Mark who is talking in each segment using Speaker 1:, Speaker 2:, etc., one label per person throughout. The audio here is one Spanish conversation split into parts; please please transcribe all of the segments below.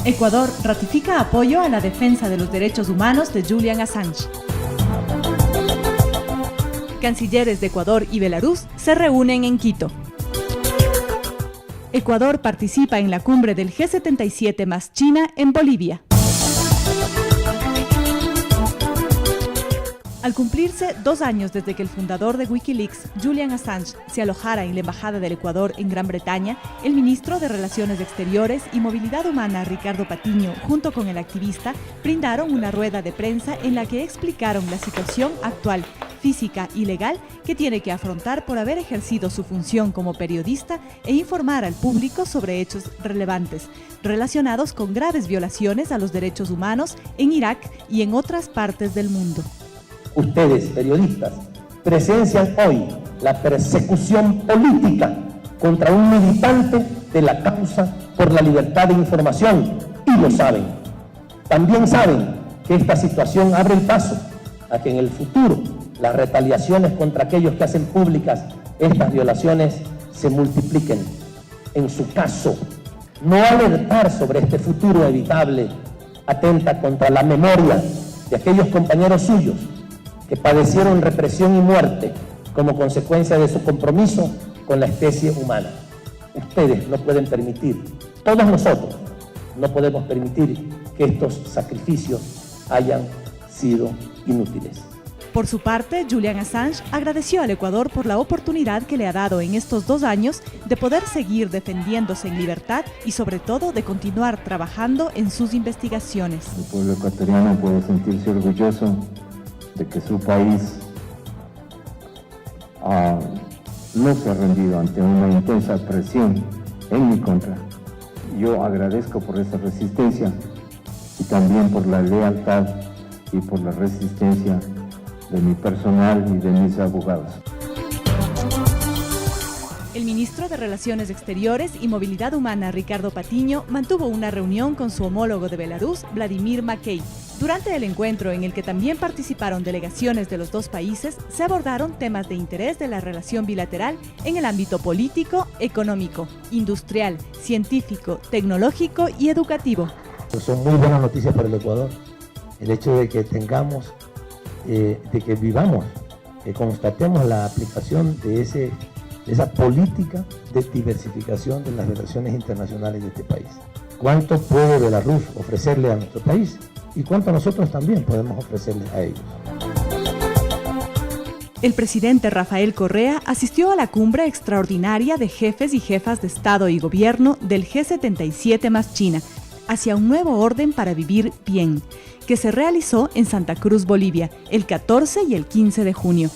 Speaker 1: Ecuador ratifica apoyo a la defensa de los derechos humanos de Julian Assange. Cancilleres de Ecuador y Belarus se reúnen en Quito. Ecuador participa en la cumbre del G77 más China en Bolivia. Al cumplirse 2 años desde que el fundador de Wikileaks, Julian Assange, se alojara en la Embajada del Ecuador en Gran Bretaña, el ministro de Relaciones Exteriores y Movilidad Humana, Ricardo Patiño, junto con el activista, brindaron una rueda de prensa en la que explicaron la situación actual, física y legal que tiene que afrontar por haber ejercido su función como periodista e informar al público sobre hechos relevantes, relacionados con graves violaciones a los derechos humanos en Irak y en otras partes del mundo.
Speaker 2: Ustedes, periodistas, presencian hoy la persecución política contra un militante de la causa por la libertad de información y lo saben. También saben que esta situación abre el paso a que en el futuro las retaliaciones contra aquellos que hacen públicas estas violaciones se multipliquen. En su caso, no alertar sobre este futuro evitable atenta contra la memoria de aquellos compañeros suyos que padecieron represión y muerte como consecuencia de su compromiso con la especie humana. Ustedes no pueden permitir, todos nosotros no podemos permitir que estos sacrificios hayan sido inútiles.
Speaker 1: Por su parte, Julian Assange agradeció al Ecuador por la oportunidad que le ha dado en estos 2 años de poder seguir defendiéndose en libertad y sobre todo de continuar trabajando en sus investigaciones.
Speaker 3: El pueblo ecuatoriano puede sentirse orgulloso de que su país no se ha rendido ante una intensa presión en mi contra. Yo agradezco por esa resistencia y también por la lealtad y por la resistencia de mi personal y de mis abogados.
Speaker 1: El ministro de Relaciones Exteriores y Movilidad Humana, Ricardo Patiño, mantuvo una reunión con su homólogo de Belarus, Vladimir Makey. Durante el encuentro, en el que también participaron delegaciones de los 2 países, se abordaron temas de interés de la relación bilateral en el ámbito político, económico, industrial, científico, tecnológico y educativo.
Speaker 2: Son muy buenas noticias para el Ecuador. El hecho de que tengamos, de que vivamos, que constatemos la aplicación de esa política de diversificación de las relaciones internacionales de este país. ¿Cuánto puede Belarus ofrecerle a nuestro país? Y cuánto nosotros también podemos ofrecerle a ellos.
Speaker 1: El presidente Rafael Correa asistió a la cumbre extraordinaria de jefes y jefas de Estado y Gobierno del G77 más China, hacia un nuevo orden para vivir bien, que se realizó en Santa Cruz, Bolivia, el 14 y el 15 de junio.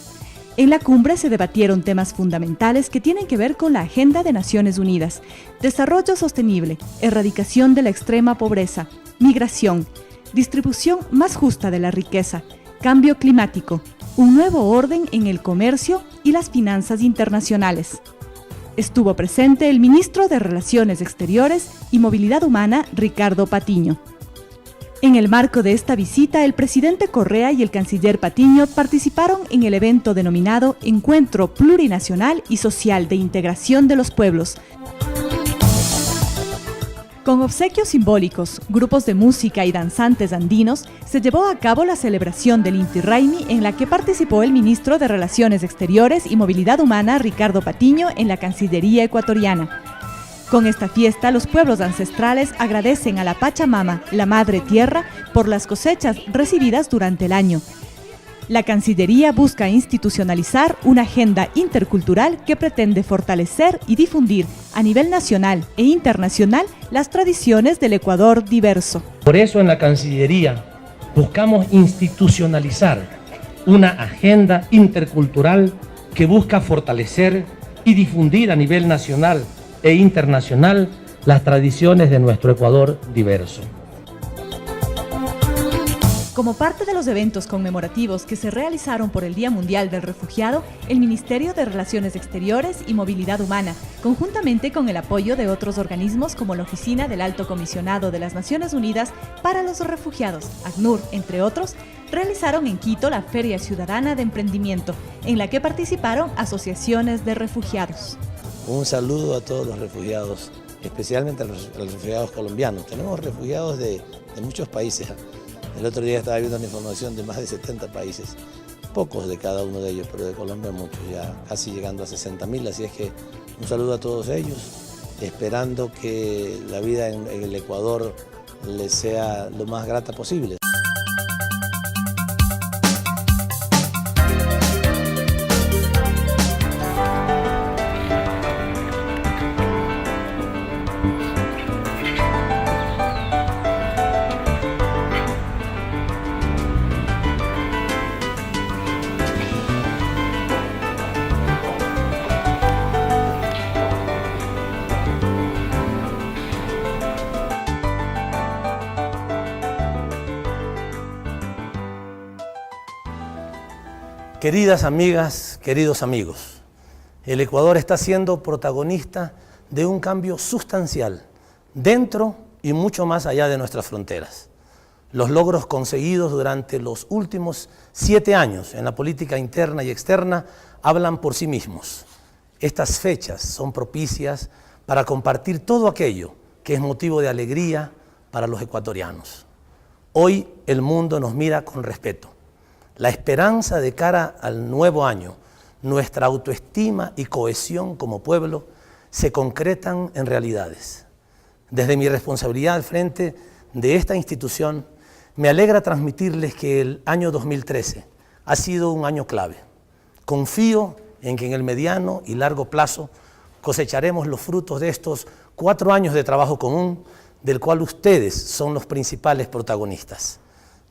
Speaker 1: En la cumbre se debatieron temas fundamentales que tienen que ver con la Agenda de Naciones Unidas, desarrollo sostenible, erradicación de la extrema pobreza, migración, distribución más justa de la riqueza, cambio climático, un nuevo orden en el comercio y las finanzas internacionales. Estuvo presente el ministro de Relaciones Exteriores y Movilidad Humana, Ricardo Patiño. En el marco de esta visita, el presidente Correa y el canciller Patiño participaron en el evento denominado Encuentro Plurinacional y Social de Integración de los Pueblos. Con obsequios simbólicos, grupos de música y danzantes andinos, se llevó a cabo la celebración del Inti Raymi, en la que participó el ministro de Relaciones Exteriores y Movilidad Humana, Ricardo Patiño, en la Cancillería ecuatoriana. Con esta fiesta, los pueblos ancestrales agradecen a la Pachamama, la Madre Tierra, por las cosechas recibidas durante el año. La Cancillería busca institucionalizar una agenda intercultural que pretende fortalecer y difundir a nivel nacional e internacional las tradiciones del Ecuador diverso.
Speaker 4: Por eso en la Cancillería buscamos institucionalizar una agenda intercultural que busca fortalecer y difundir a nivel nacional e internacional las tradiciones de nuestro Ecuador diverso.
Speaker 1: Como parte de los eventos conmemorativos que se realizaron por el Día Mundial del Refugiado, el Ministerio de Relaciones Exteriores y Movilidad Humana, conjuntamente con el apoyo de otros organismos como la Oficina del Alto Comisionado de las Naciones Unidas para los Refugiados, ACNUR, entre otros, realizaron en Quito la Feria Ciudadana de Emprendimiento, en la que participaron asociaciones de refugiados.
Speaker 5: Un saludo a todos los refugiados especialmente a los refugiados colombianos. Tenemos refugiados de muchos países. El otro día estaba viendo una información de más de 70 países, pocos de cada uno de ellos, pero de Colombia muchos, ya casi llegando a 60.000, así es que un saludo a todos ellos, esperando que la vida en el Ecuador les sea lo más grata posible.
Speaker 6: Queridas amigas, queridos amigos, el Ecuador está siendo protagonista de un cambio sustancial dentro y mucho más allá de nuestras fronteras. Los logros conseguidos durante los últimos 7 años en la política interna y externa hablan por sí mismos. Estas fechas son propicias para compartir todo aquello que es motivo de alegría para los ecuatorianos. Hoy el mundo nos mira con respeto. La esperanza de cara al nuevo año, nuestra autoestima y cohesión como pueblo se concretan en realidades. Desde mi responsabilidad al frente de esta institución, me alegra transmitirles que el año 2013 ha sido un año clave. Confío en que en el mediano y largo plazo cosecharemos los frutos de estos 4 años de trabajo común, del cual ustedes son los principales protagonistas.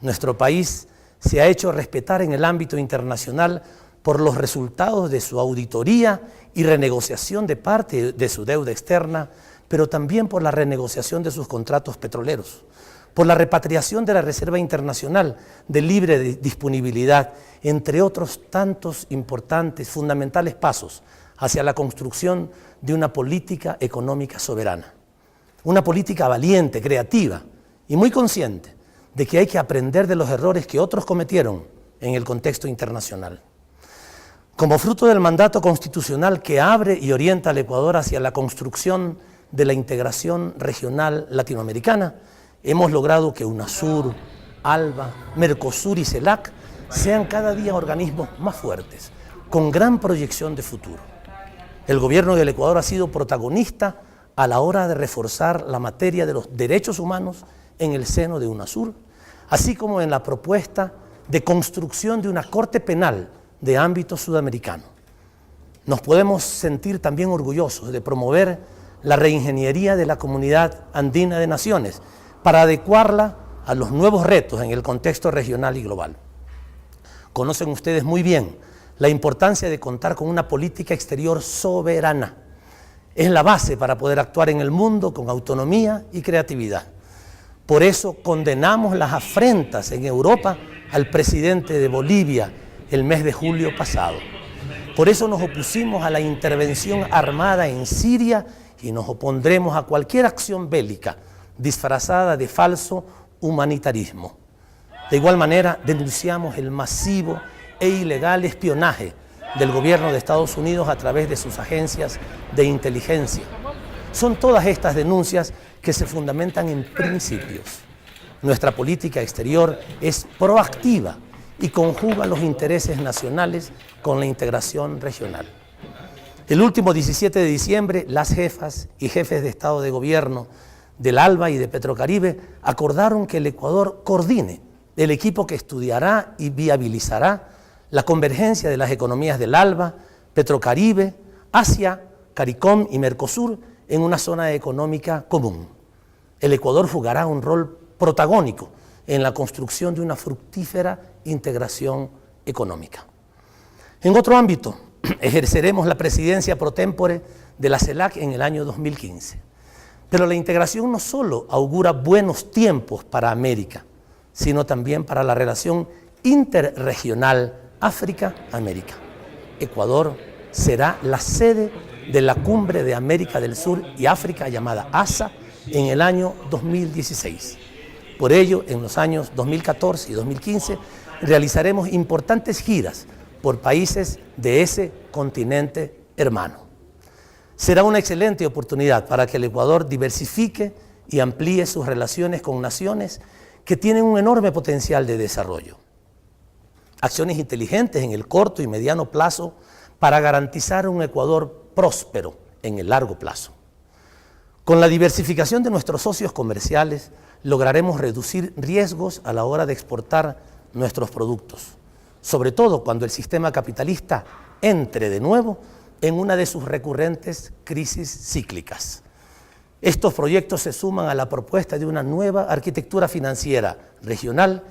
Speaker 6: Nuestro país se ha hecho respetar en el ámbito internacional por los resultados de su auditoría y renegociación de parte de su deuda externa, pero también por la renegociación de sus contratos petroleros, por la repatriación de la Reserva Internacional de libre disponibilidad, entre otros tantos importantes, fundamentales pasos hacia la construcción de una política económica soberana. Una política valiente, creativa y muy consciente de que hay que aprender de los errores que otros cometieron en el contexto internacional. Como fruto del mandato constitucional que abre y orienta al Ecuador hacia la construcción de la integración regional latinoamericana, hemos logrado que UNASUR, ALBA, Mercosur y CELAC sean cada día organismos más fuertes, con gran proyección de futuro. El gobierno del Ecuador ha sido protagonista a la hora de reforzar la materia de los derechos humanos en el seno de UNASUR, así como en la propuesta de construcción de una corte penal de ámbito sudamericano. Nos podemos sentir también orgullosos de promover la reingeniería de la Comunidad Andina de Naciones para adecuarla a los nuevos retos en el contexto regional y global. Conocen ustedes muy bien la importancia de contar con una política exterior soberana. Es la base para poder actuar en el mundo con autonomía y creatividad. Por eso condenamos las afrentas en Europa al presidente de Bolivia el mes de julio pasado. Por eso nos opusimos a la intervención armada en Siria y nos opondremos a cualquier acción bélica disfrazada de falso humanitarismo. De igual manera, denunciamos el masivo e ilegal espionaje del gobierno de Estados Unidos a través de sus agencias de inteligencia. Son todas estas denuncias que se fundamentan en principios. Nuestra política exterior es proactiva y conjuga los intereses nacionales con la integración regional. El último 17 de diciembre, las jefas y jefes de Estado de Gobierno del ALBA y de Petrocaribe acordaron que el Ecuador coordine el equipo que estudiará y viabilizará la convergencia de las economías del ALBA, Petrocaribe, Asia, CARICOM y Mercosur en una zona económica común. El Ecuador jugará un rol protagónico en la construcción de una fructífera integración económica. En otro ámbito, ejerceremos la presidencia pro tempore de la CELAC en el año 2015. Pero la integración no solo augura buenos tiempos para América, sino también para la relación interregional África-América. Ecuador será la sede de la Cumbre de América del Sur y África llamada ASA en el año 2016. Por ello, en los años 2014 y 2015 realizaremos importantes giras por países de ese continente hermano. será una excelente oportunidad para que el Ecuador diversifique y amplíe sus relaciones con naciones que tienen un enorme potencial de desarrollo. Acciones inteligentes en el corto y mediano plazo para garantizar un Ecuador próspero en el largo plazo. Con la diversificación de nuestros socios comerciales, lograremos reducir riesgos a la hora de exportar nuestros productos, sobre todo cuando el sistema capitalista entre de nuevo en una de sus recurrentes crisis cíclicas. Estos proyectos se suman a la propuesta de una nueva arquitectura financiera regional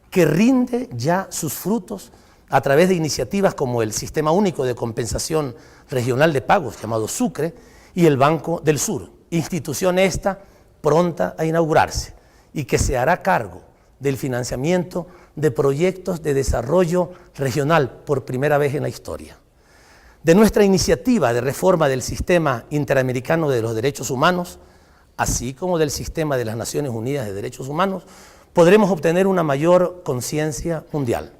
Speaker 6: que rinde ya sus frutos a través de iniciativas como el Sistema Único de Compensación Regional de Pagos, llamado SUCRE, y el Banco del Sur, institución esta pronta a inaugurarse y que se hará cargo del financiamiento de proyectos de desarrollo regional por primera vez en la historia. De nuestra iniciativa de reforma del Sistema Interamericano de los Derechos Humanos, así como del Sistema de las Naciones Unidas de Derechos Humanos, podremos obtener una mayor conciencia mundial.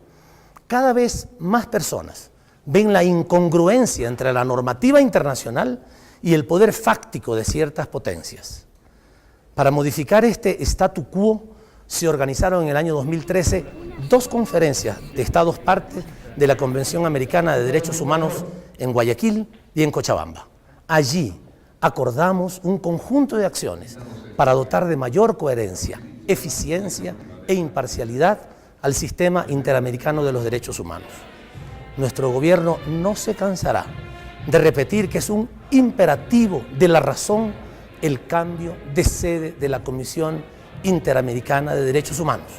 Speaker 6: Cada vez más personas ven la incongruencia entre la normativa internacional y el poder fáctico de ciertas potencias. Para modificar este statu quo, se organizaron en el año 2013 2 conferencias de Estados partes de la Convención Americana de Derechos Humanos en Guayaquil y en Cochabamba. Allí acordamos un conjunto de acciones para dotar de mayor coherencia, eficiencia e imparcialidad al sistema interamericano de los derechos humanos. Nuestro gobierno no se cansará de repetir que es un imperativo de la razón el cambio de sede de la Comisión Interamericana de Derechos Humanos.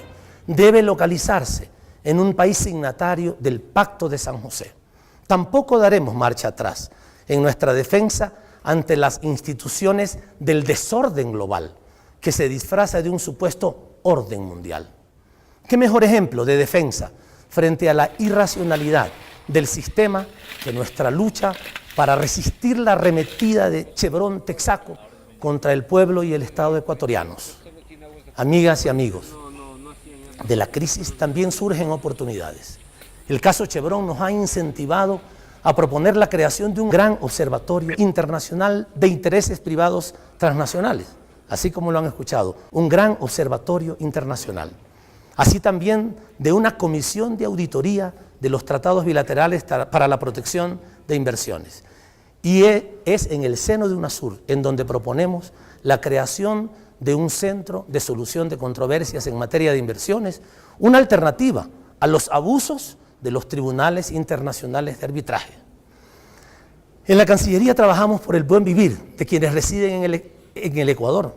Speaker 6: Debe localizarse en un país signatario del Pacto de San José. Tampoco daremos marcha atrás en nuestra defensa ante las instituciones del desorden global que se disfraza de un supuesto orden mundial. ¿Qué mejor ejemplo de defensa frente a la irracionalidad del sistema que nuestra lucha para resistir la arremetida de Chevron Texaco contra el pueblo y el Estado ecuatorianos? Amigas y amigos, de la crisis también surgen oportunidades. El caso Chevron nos ha incentivado a proponer la creación de un gran observatorio internacional de intereses privados transnacionales, así como lo han escuchado, un gran observatorio internacional. Así también de una comisión de auditoría de los tratados bilaterales para la protección de inversiones. Y es en el seno de UNASUR en donde proponemos la creación de un centro de solución de controversias en materia de inversiones, una alternativa a los abusos de los tribunales internacionales de arbitraje. En la Cancillería trabajamos por el buen vivir de quienes residen en el Ecuador,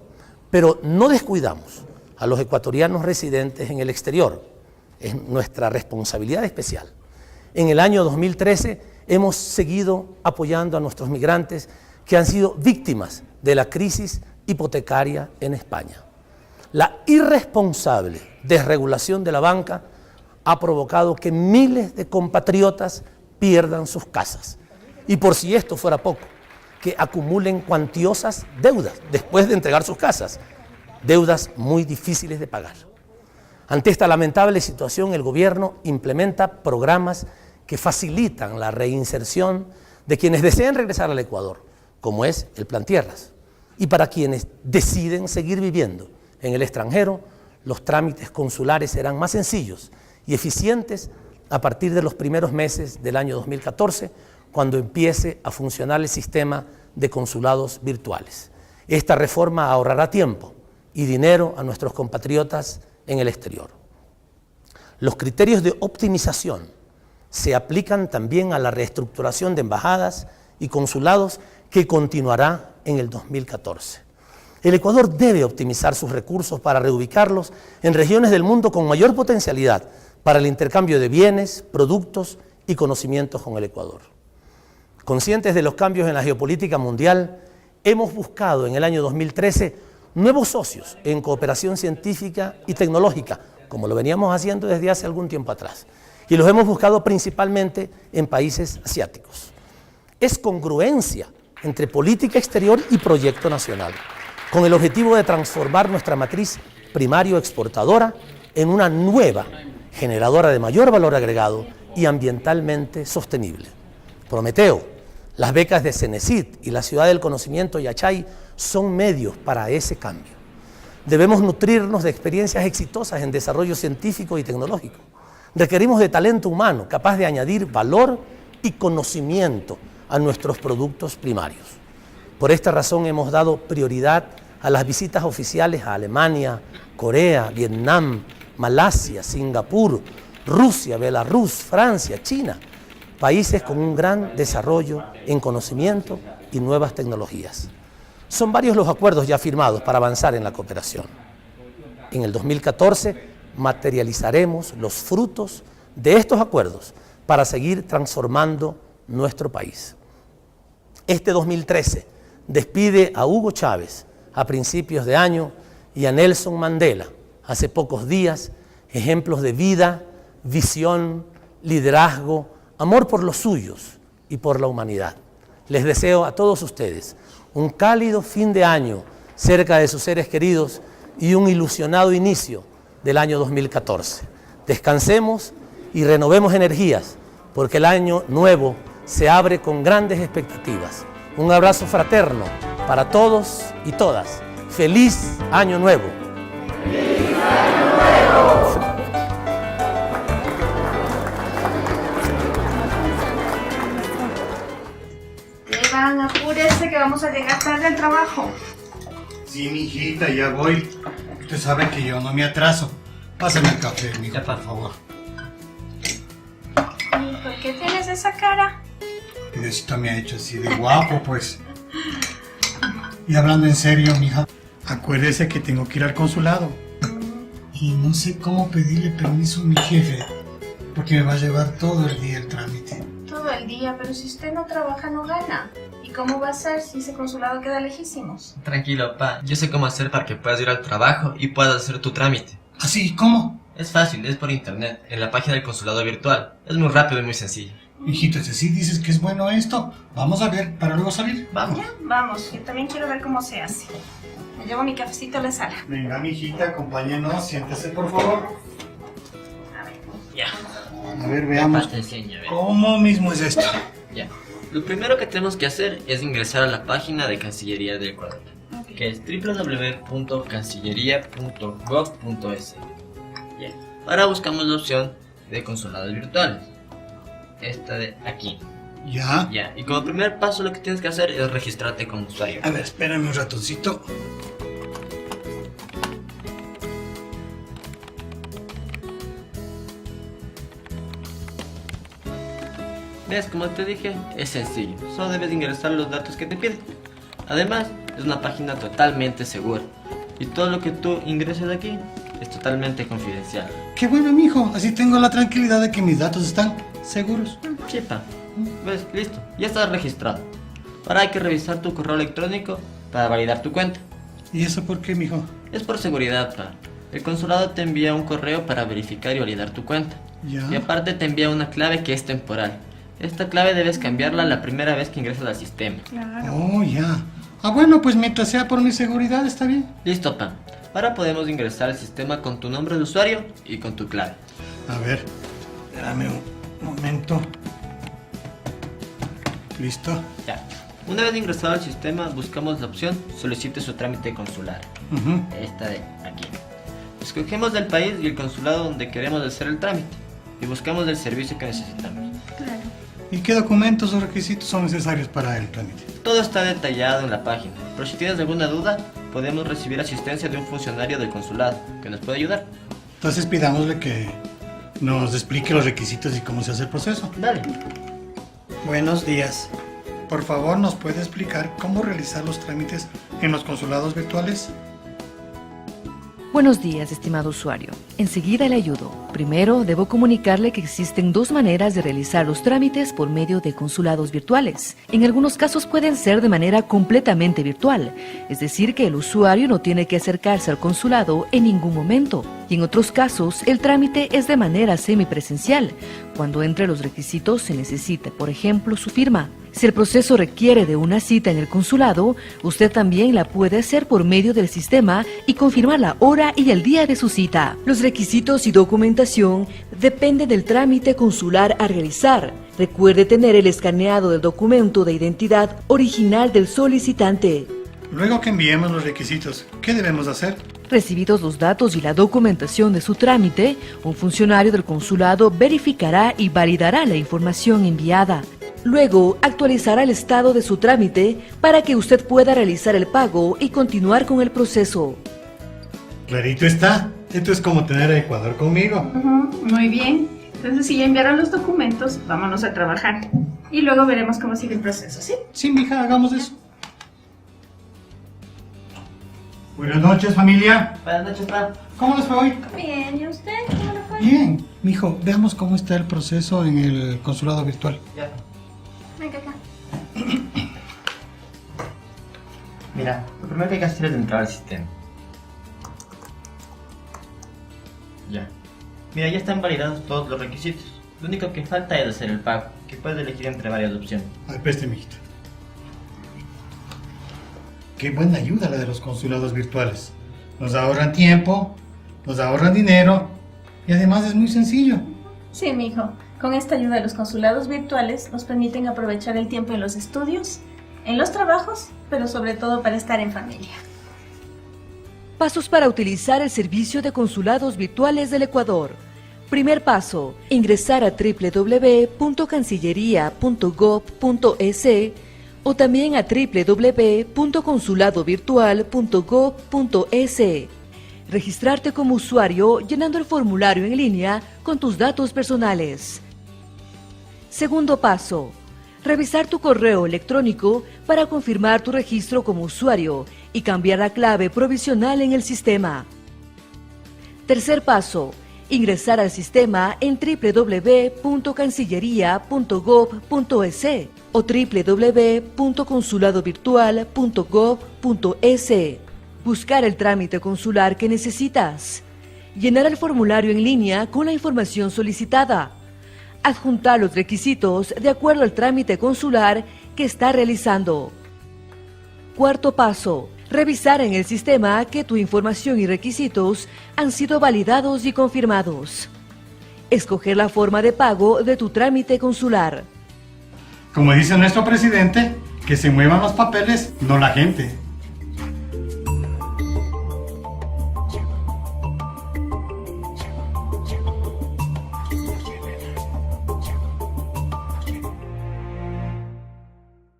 Speaker 6: pero no descuidamos a los ecuatorianos residentes en el exterior. Es nuestra responsabilidad especial. En el año 2013 hemos seguido apoyando a nuestros migrantes que han sido víctimas de la crisis hipotecaria en España. La irresponsable desregulación de la banca ha provocado que miles de compatriotas pierdan sus casas. Y por si esto fuera poco, que acumulen cuantiosas deudas después de entregar sus casas, deudas muy difíciles de pagar. Ante esta lamentable situación, el gobierno implementa programas que facilitan la reinserción de quienes desean regresar al Ecuador, como es el Plan Tierras. Y para quienes deciden seguir viviendo en el extranjero, los trámites consulares serán más sencillos y eficientes a partir de los primeros meses del año 2014, cuando empiece a funcionar el sistema de consulados virtuales. Esta reforma ahorrará tiempo y dinero a nuestros compatriotas en el exterior. Los criterios de optimización se aplican también a la reestructuración de embajadas y consulados que continuará en el 2014. El Ecuador debe optimizar sus recursos para reubicarlos en regiones del mundo con mayor potencialidad para el intercambio de bienes, productos y conocimientos con el Ecuador. Conscientes de los cambios en la geopolítica mundial, hemos buscado en el año 2013 nuevos socios en cooperación científica y tecnológica, como lo veníamos haciendo desde hace algún tiempo atrás, y los hemos buscado principalmente en países asiáticos. Es congruencia entre política exterior y proyecto nacional, con el objetivo de transformar nuestra matriz primario exportadora en una nueva generadora de mayor valor agregado y ambientalmente sostenible. Prometeo, Las becas de CENESID y la Ciudad del Conocimiento Yachay son medios para ese cambio. Debemos nutrirnos de experiencias exitosas en desarrollo científico y tecnológico. Requerimos de talento humano capaz de añadir valor y conocimiento a nuestros productos primarios. Por esta razón hemos dado prioridad a las visitas oficiales a Alemania, Corea, Vietnam, Malasia, Singapur, Rusia, Belarus, Francia, China, países con un gran desarrollo en conocimiento y nuevas tecnologías. Son varios los acuerdos ya firmados para avanzar en la cooperación. En el 2014 materializaremos los frutos de estos acuerdos para seguir transformando nuestro país. Este 2013 despide a Hugo Chávez a principios de año y a Nelson Mandela hace pocos días, ejemplos de vida, visión, liderazgo, amor por los suyos y por la humanidad. Les deseo a todos ustedes un cálido fin de año cerca de sus seres queridos y un ilusionado inicio del año 2014. Descansemos y renovemos energías, porque el año nuevo se abre con grandes expectativas. Un abrazo fraterno para todos y todas. ¡Feliz Año Nuevo! ¡Feliz Año Nuevo!
Speaker 7: Iván, apúrese que vamos a llegar tarde al trabajo.
Speaker 8: Sí, mijita, ya voy. Usted sabe que yo no me atraso. Pásame el café, mija, por favor.
Speaker 7: ¿Y por qué tienes esa cara?
Speaker 8: Esto me ha hecho así de guapo, pues. Y hablando en serio, mija, acuérdese que tengo que ir al consulado. Y no sé cómo pedirle permiso a mi jefe, porque me va a llevar todo el día el trámite.
Speaker 7: Todo el día, pero si usted no trabaja no gana. ¿Y cómo va a ser si ese consulado queda lejísimos?
Speaker 9: Tranquilo, pa. Yo sé cómo hacer para que puedas ir al trabajo y puedas hacer tu trámite.
Speaker 8: ¿Así? ¿Cómo?
Speaker 9: Es fácil, es por internet, en la página del consulado virtual. Es muy rápido y muy sencillo.
Speaker 8: Hijito, si así dices que es bueno esto, vamos a ver para luego salir.
Speaker 9: Vamos.
Speaker 7: Ya, vamos. Yo también quiero ver cómo se hace. Me llevo mi cafecito a la sala.
Speaker 8: Venga, mijita, acompáñenos. Siéntese, por favor.
Speaker 7: A ver.
Speaker 9: Ya.
Speaker 8: A ver, veamos.
Speaker 9: Te enseño, ve.
Speaker 8: ¿Cómo mismo es esto?
Speaker 9: Ya. Lo primero que tenemos que hacer es ingresar a la página de Cancillería del Ecuador, que es www.cancillería.gov.es. Ya. Ahora buscamos la opción de consulados virtuales. Esta de aquí.
Speaker 8: ¿Ya?
Speaker 9: Ya. Y como primer paso lo que tienes que hacer es registrarte como usuario.
Speaker 8: A ver, espérame un ratoncito.
Speaker 9: ¿Ves? Como te dije, es sencillo. Solo debes ingresar los datos que te piden. Además, es una página totalmente segura. Y todo lo que tú ingreses aquí es totalmente confidencial.
Speaker 8: Qué bueno, mijo. Así tengo la tranquilidad de que mis datos están seguros.
Speaker 9: Sí, pa. ¿Ves? Listo. Ya estás registrado. Ahora hay que revisar tu correo electrónico para validar tu cuenta.
Speaker 8: ¿Y eso por qué, mijo?
Speaker 9: Es por seguridad, pa. El consulado te envía un correo para verificar y validar tu cuenta.
Speaker 8: Ya.
Speaker 9: Y aparte te envía una clave que es temporal. Esta clave debes cambiarla la primera vez que ingresas al sistema.
Speaker 7: Claro.
Speaker 8: Oh, ya. Ah, bueno, pues mientras sea por mi seguridad, está bien.
Speaker 9: Listo, pa. Ahora podemos ingresar al sistema con tu nombre de usuario y con tu clave.
Speaker 8: A ver, dame un momento. ¿Listo?
Speaker 9: Ya. Una vez ingresado al sistema, buscamos la opción Solicite su trámite consular. Esta de aquí. Escogemos el país y el consulado donde queremos hacer el trámite. Y buscamos el servicio que necesitamos.
Speaker 7: Claro.
Speaker 8: ¿Y qué documentos o requisitos son necesarios para el trámite?
Speaker 9: Todo está detallado en la página. Pero si tienes alguna duda, podemos recibir asistencia de un funcionario del consulado que nos puede ayudar.
Speaker 8: Entonces pidámosle que nos explique los requisitos y cómo se hace el proceso.
Speaker 9: Dale.
Speaker 8: Buenos días. Por favor, ¿nos puede explicar cómo realizar los trámites en los consulados virtuales?
Speaker 10: Buenos días, estimado usuario. Enseguida le ayudo. Primero, debo comunicarle que existen dos maneras de realizar los trámites por medio de consulados virtuales. En algunos casos pueden ser de manera completamente virtual, es decir, que el usuario no tiene que acercarse al consulado en ningún momento. Y en otros casos, el trámite es de manera semipresencial, cuando entre los requisitos se necesita, por ejemplo, su firma. Si el proceso requiere de una cita en el consulado, usted también la puede hacer por medio del sistema y confirmar la hora y el día de su cita. Los requisitos y documentación dependen del trámite consular a realizar. Recuerde tener el escaneado del documento de identidad original del solicitante.
Speaker 8: Luego que enviemos los requisitos, ¿qué debemos hacer?
Speaker 10: Recibidos los datos y la documentación de su trámite, un funcionario del consulado verificará y validará la información enviada. Luego, actualizará el estado de su trámite para que usted pueda realizar el pago y continuar con el proceso.
Speaker 8: Clarito está. Esto es como tener a Ecuador conmigo.
Speaker 7: Muy bien. Entonces, si ya enviaron los documentos, vámonos a trabajar. Y luego veremos cómo sigue el proceso, ¿sí?
Speaker 8: Sí, mija, hagamos eso. Buenas noches, familia.
Speaker 9: Buenas noches, pa.
Speaker 8: ¿Cómo les fue hoy?
Speaker 7: Bien, ¿y usted? ¿Cómo le fue?
Speaker 8: Bien. Mijo, veamos cómo está el proceso en el consulado virtual.
Speaker 9: Ya.
Speaker 7: Venga acá.
Speaker 9: Mira, lo primero que hay que hacer es entrar al sistema. Ya. Mira, ya están validados todos los requisitos. Lo único que falta es hacer el pago, que puedes elegir entre varias opciones.
Speaker 8: Ay, preste, mijito. Qué buena ayuda la de los consulados virtuales. Nos ahorran tiempo, nos ahorran dinero y además es muy sencillo.
Speaker 7: Sí, mijo. Con esta ayuda de los consulados virtuales nos permiten aprovechar el tiempo en los estudios, en los trabajos, pero sobre todo para estar en familia.
Speaker 10: Pasos para utilizar el servicio de consulados virtuales del Ecuador. Primer paso, ingresar a www.cancilleria.gov.es o también a www.consuladovirtual.gov.es. Registrarte como usuario llenando el formulario en línea con tus datos personales. Segundo paso, revisar tu correo electrónico para confirmar tu registro como usuario y cambiar la clave provisional en el sistema. Tercer paso, ingresar al sistema en www.cancilleria.gov.es o www.consuladovirtual.gov.es. Buscar el trámite consular que necesitas. Llenar el formulario en línea con la información solicitada. Adjuntar los requisitos de acuerdo al trámite consular que está realizando. Cuarto paso, revisar en el sistema que tu información y requisitos han sido validados y confirmados. Escoger la forma de pago de tu trámite consular.
Speaker 8: Como dice nuestro presidente, que se muevan los papeles, no la gente.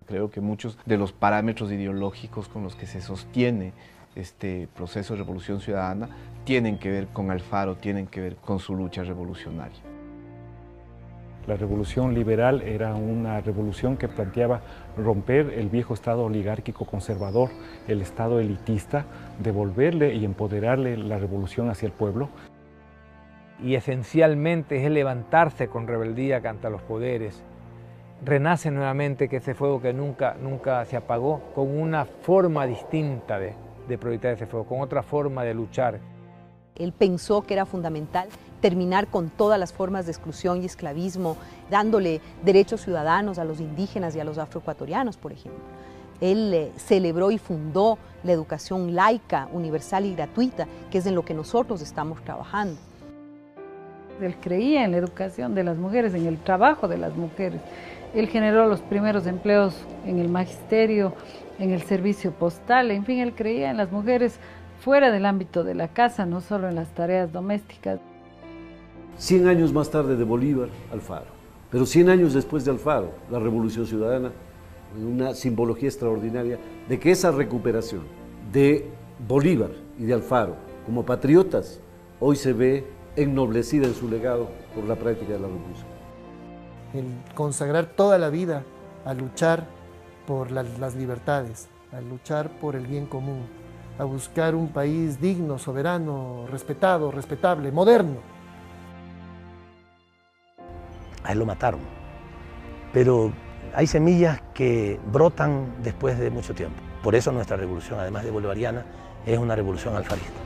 Speaker 11: Creo que muchos de los parámetros ideológicos con los que se sostiene este proceso de revolución ciudadana tienen que ver con Alfaro, tienen que ver con su lucha revolucionaria.
Speaker 12: La revolución liberal era una revolución que planteaba romper el viejo estado oligárquico conservador, el estado elitista, devolverle y empoderarle la revolución hacia el pueblo.
Speaker 13: Y esencialmente es el levantarse con rebeldía contra los poderes. Renace nuevamente que ese fuego que nunca se apagó, con una forma distinta de proyectar ese fuego, con otra forma de luchar.
Speaker 14: Él pensó que era fundamental terminar con todas las formas de exclusión y esclavismo, dándole derechos ciudadanos a los indígenas y a los afroecuatorianos, por ejemplo. Él celebró y fundó la educación laica, universal y gratuita, que es en lo que nosotros estamos trabajando.
Speaker 15: Él creía en la educación de las mujeres, en el trabajo de las mujeres. Él generó los primeros empleos en el magisterio, en el servicio postal, en fin, él creía en las mujeres fuera del ámbito de la casa, no solo en las tareas domésticas.
Speaker 16: 100 años más tarde de Bolívar, Alfaro. Pero 100 años después de Alfaro, la Revolución Ciudadana, una simbología extraordinaria de que esa recuperación de Bolívar y de Alfaro como patriotas hoy se ve ennoblecida en su legado por la práctica de la revolución.
Speaker 17: El consagrar toda la vida a luchar por las libertades, a luchar por el bien común, a buscar un país digno, soberano, respetado, respetable, moderno.
Speaker 6: A él lo mataron, pero hay semillas que brotan después de mucho tiempo. Por eso nuestra revolución, además de bolivariana, es una revolución alfarista.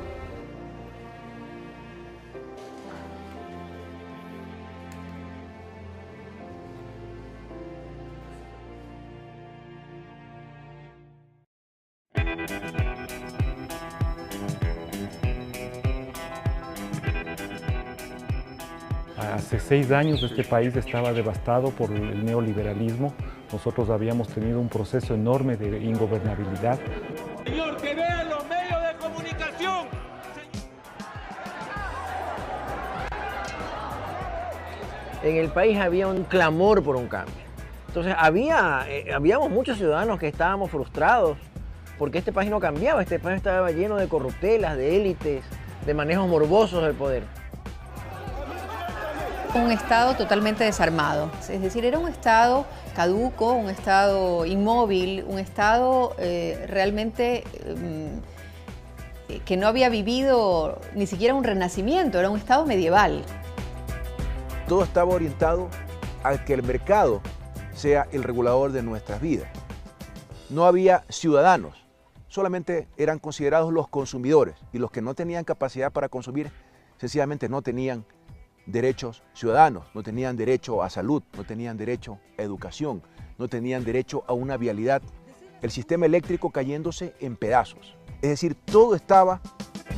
Speaker 12: Hace 6 años este país estaba devastado por el neoliberalismo. Nosotros habíamos tenido un proceso enorme de ingobernabilidad.
Speaker 18: Señor, que vean los medios de comunicación.
Speaker 19: En el país había un clamor por un cambio. Entonces habíamos muchos ciudadanos que estábamos frustrados porque este país no cambiaba, este país estaba lleno de corruptelas, de élites, de manejos morbosos del poder.
Speaker 20: Un Estado totalmente desarmado, es decir, era un Estado caduco, un Estado inmóvil, un Estado realmente que no había vivido ni siquiera un renacimiento, era un Estado medieval.
Speaker 21: Todo estaba orientado a que el mercado sea el regulador de nuestras vidas. No había ciudadanos, solamente eran considerados los consumidores, y los que no tenían capacidad para consumir sencillamente no tenían derechos ciudadanos, no tenían derecho a salud, no tenían derecho a educación, no tenían derecho a una vialidad. El sistema eléctrico cayéndose en pedazos. Es decir, todo estaba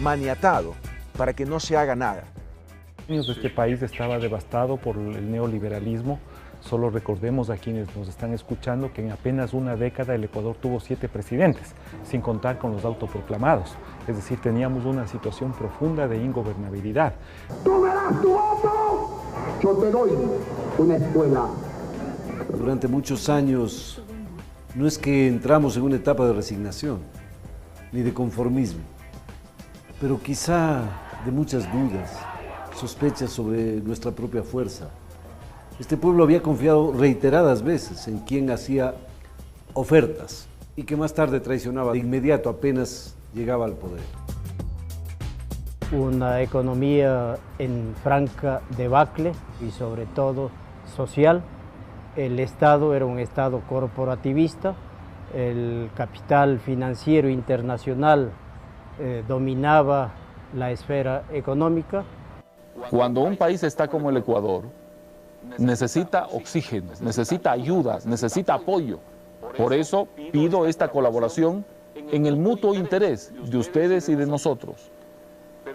Speaker 21: maniatado para que no se haga nada.
Speaker 12: Este país estaba devastado por el neoliberalismo. Solo recordemos a quienes nos están escuchando que en apenas una década el Ecuador tuvo 7 presidentes, sin contar con los autoproclamados. Es decir, teníamos una situación profunda de ingobernabilidad.
Speaker 2: ¡Tú me das tu voto! Yo te doy una escuela.
Speaker 16: Durante muchos años no es que entramos en una etapa de resignación, ni de conformismo, pero quizá de muchas dudas, sospechas sobre nuestra propia fuerza. Este pueblo había confiado reiteradas veces en quien hacía ofertas y que más tarde traicionaba de inmediato apenas llegaba al poder.
Speaker 22: Una economía en franca debacle y sobre todo social. El Estado era un Estado corporativista, el capital financiero internacional dominaba la esfera económica.
Speaker 23: Cuando un país está como el Ecuador, necesita oxígeno, necesita ayudas, necesita apoyo. Por eso pido esta colaboración en el mutuo interés de ustedes y de nosotros.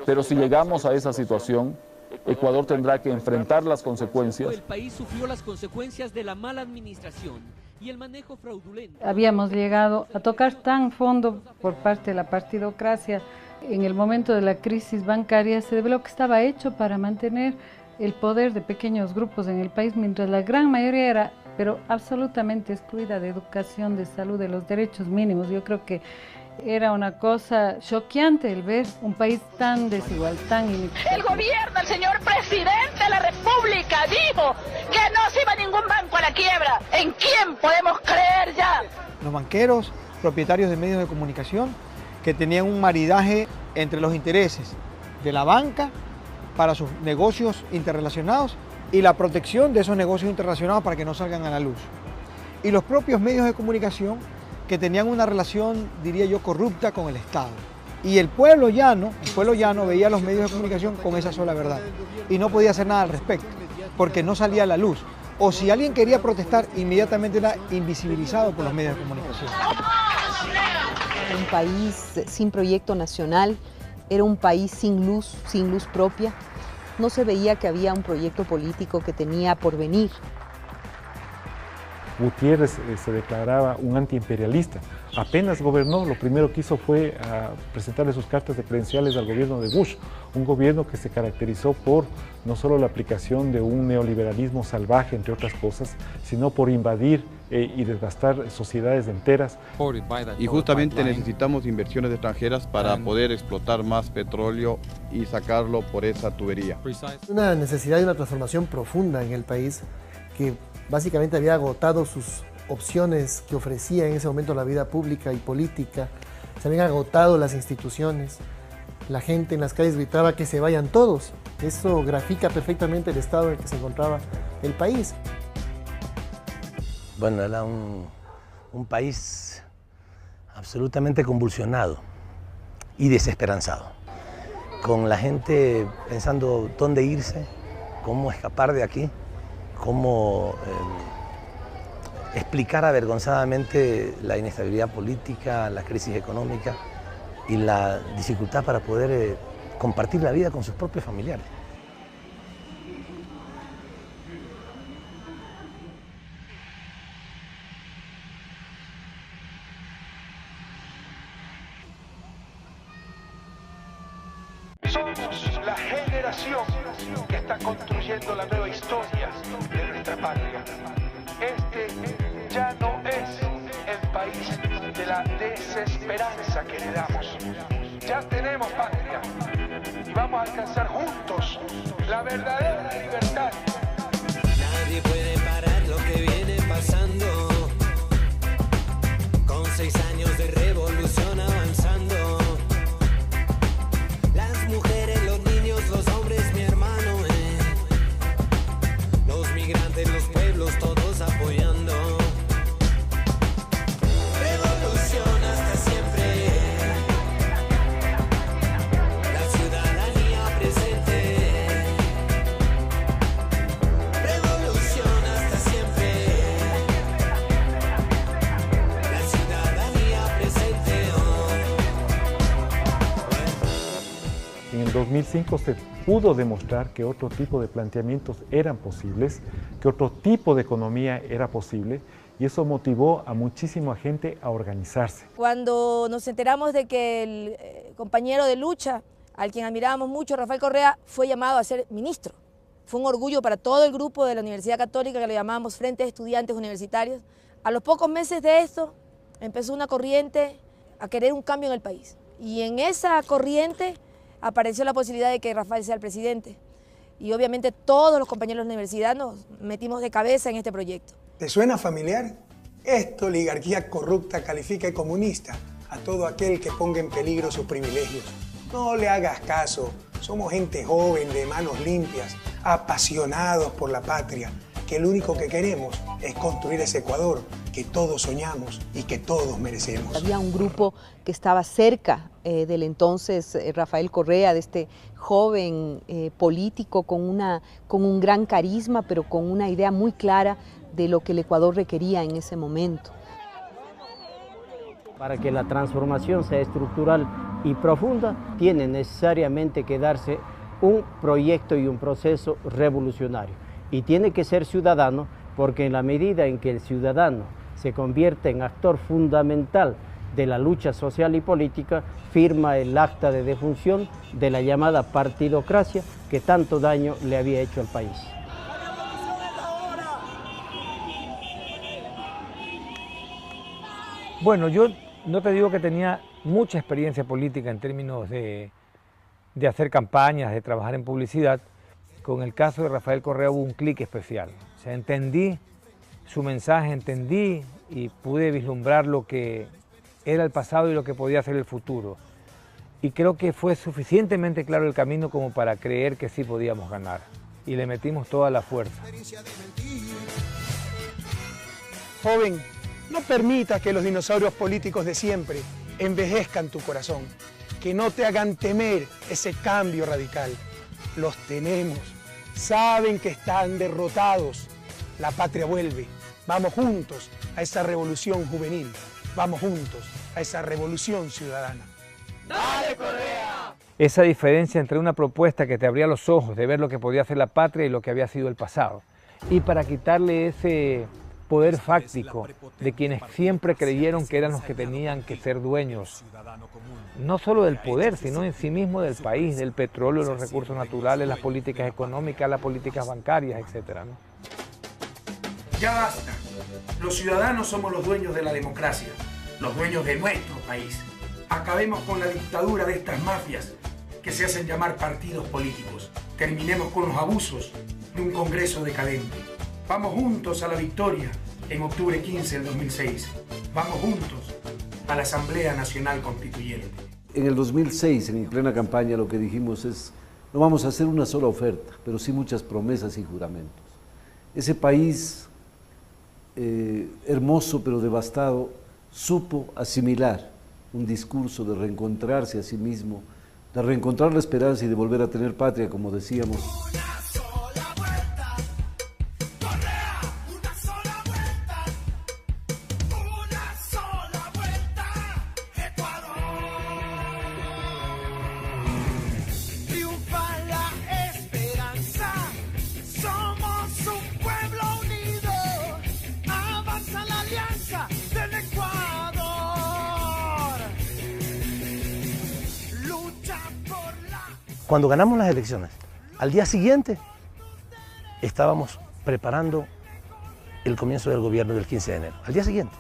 Speaker 23: Pero si llegamos a esa situación, Ecuador tendrá que enfrentar las consecuencias.
Speaker 24: El país sufrió las consecuencias de la mala administración y el manejo fraudulento.
Speaker 15: Habíamos llegado a tocar tan fondo por parte de la partidocracia. En el momento de la crisis bancaria se develó que estaba hecho para mantener el poder de pequeños grupos en el país, mientras la gran mayoría era, pero absolutamente excluida de educación, de salud, de los derechos mínimos. Yo creo que era una cosa choqueante el ver un país tan desigual, tan inequitativo.
Speaker 25: El gobierno, el señor presidente de la República dijo que no se iba ningún banco a la quiebra. ¿En quién podemos creer ya?
Speaker 26: Los banqueros, propietarios de medios de comunicación, que tenían un maridaje entre los intereses de la banca para sus negocios interrelacionados y la protección de esos negocios interrelacionados para que no salgan a la luz. Y los propios medios de comunicación que tenían una relación, diría yo, corrupta con el Estado. Y el pueblo llano veía a los medios de comunicación con esa sola verdad y no podía hacer nada al respecto, porque no salía a la luz. O si alguien quería protestar, inmediatamente era invisibilizado por los medios de comunicación.
Speaker 14: Un país sin proyecto nacional, era un país sin luz propia. No se veía que había un proyecto político que tenía por venir.
Speaker 12: Gutiérrez se declaraba un antiimperialista. Apenas gobernó, lo primero que hizo fue presentarle sus cartas de credenciales al gobierno de Bush, un gobierno que se caracterizó por no solo la aplicación de un neoliberalismo salvaje, entre otras cosas, sino por invadir y devastar sociedades enteras.
Speaker 27: Y justamente necesitamos inversiones extranjeras para poder explotar más petróleo y sacarlo por esa tubería.
Speaker 17: Una necesidad de una transformación profunda en el país que básicamente había agotado sus opciones que ofrecía en ese momento la vida pública y política. Se habían agotado las instituciones. La gente en las calles gritaba que se vayan todos. Eso grafica perfectamente el estado en el que se encontraba el país.
Speaker 6: Bueno, era un país absolutamente convulsionado y desesperanzado, con la gente pensando dónde irse, cómo escapar de aquí, cómo explicar avergonzadamente la inestabilidad política, la crisis económica y la dificultad para poder compartir la vida con sus propios familiares.
Speaker 1: Somos la generación que está construyendo la nueva historia de nuestra patria. Este ya no es el país de la desesperanza que heredamos. Ya tenemos patria y vamos a alcanzar juntos la verdadera libertad.
Speaker 3: Nadie puede parar lo que viene pasando, con 6 años de revolución avanzando. Las mujeres, los niños, los hombres, mi hermano, los migrantes, los pueblos, todos apoyando. Revolución hasta siempre. La ciudadanía presente. Revolución hasta siempre. La ciudadanía presente.
Speaker 12: En el 2005 se pudo demostrar que otro tipo de planteamientos eran posibles, que otro tipo de economía era posible, y eso motivó a muchísima gente a organizarse.
Speaker 4: Cuando nos enteramos de que el compañero de lucha, al quien admirábamos mucho, Rafael Correa, fue llamado a ser ministro, fue un orgullo para todo el grupo de la Universidad Católica, que lo llamamos Frente de Estudiantes Universitarios. A los pocos meses de esto, empezó una corriente a querer un cambio en el país. Y en esa corriente apareció la posibilidad de que Rafael sea el presidente. Y obviamente todos los compañeros de la universidad nos metimos de cabeza en este proyecto.
Speaker 5: ¿Te suena familiar? Esta oligarquía corrupta califica de comunista a todo aquel que ponga en peligro sus privilegios. No le hagas caso. Somos gente joven, de manos limpias, apasionados por la patria, que lo único que queremos es construir ese Ecuador que todos soñamos y que todos merecemos.
Speaker 14: Había un grupo que estaba cerca del entonces Rafael Correa, de este joven político con un gran carisma, pero con una idea muy clara de lo que el Ecuador requería en ese momento.
Speaker 22: Para que la transformación sea estructural y profunda, tiene necesariamente que darse un proyecto y un proceso revolucionario. Y tiene que ser ciudadano, porque en la medida en que el ciudadano se convierte en actor fundamental de la lucha social y política, firma el acta de defunción de la llamada partidocracia que tanto daño le había hecho al país.
Speaker 13: Bueno, yo no te digo que tenía mucha experiencia política en términos de hacer campañas, de trabajar en publicidad. Con el caso de Rafael Correa hubo un clic especial. O sea, entendí su mensaje, entendí y pude vislumbrar lo que era el pasado y lo que podía ser el futuro. Y creo que fue suficientemente claro el camino como para creer que sí podíamos ganar. Y le metimos toda la fuerza.
Speaker 5: Joven, no permitas que los dinosaurios políticos de siempre envejezcan tu corazón, que no te hagan temer ese cambio radical. Los tenemos, saben que están derrotados. La patria vuelve. Vamos juntos a esa revolución juvenil. Vamos juntos a esa revolución ciudadana.
Speaker 18: ¡Dale, Correa!
Speaker 13: Esa diferencia entre una propuesta que te abría los ojos de ver lo que podía hacer la patria y lo que había sido el pasado. Y para quitarle ese poder fáctico de quienes siempre creyeron que eran los que tenían que ser dueños, no solo del poder, sino en sí mismo del país, del petróleo, los recursos naturales, las políticas económicas, las políticas bancarias, etc., ¿no?
Speaker 5: Ya basta. Los ciudadanos somos los dueños de la democracia, los dueños de nuestro país. Acabemos con la dictadura de estas mafias que se hacen llamar partidos políticos. Terminemos con los abusos de un Congreso decadente. Vamos juntos a la victoria en octubre 15 del 2006. Vamos juntos a la Asamblea Nacional Constituyente.
Speaker 16: En el 2006, en plena campaña, lo que dijimos es: no vamos a hacer una sola oferta, pero sí muchas promesas y juramentos. Ese país hermoso pero devastado supo asimilar un discurso de reencontrarse a sí mismo, de reencontrar la esperanza y de volver a tener patria, como decíamos.
Speaker 6: Cuando ganamos las elecciones, al día siguiente estábamos preparando el comienzo del gobierno del 15 de enero, al día siguiente.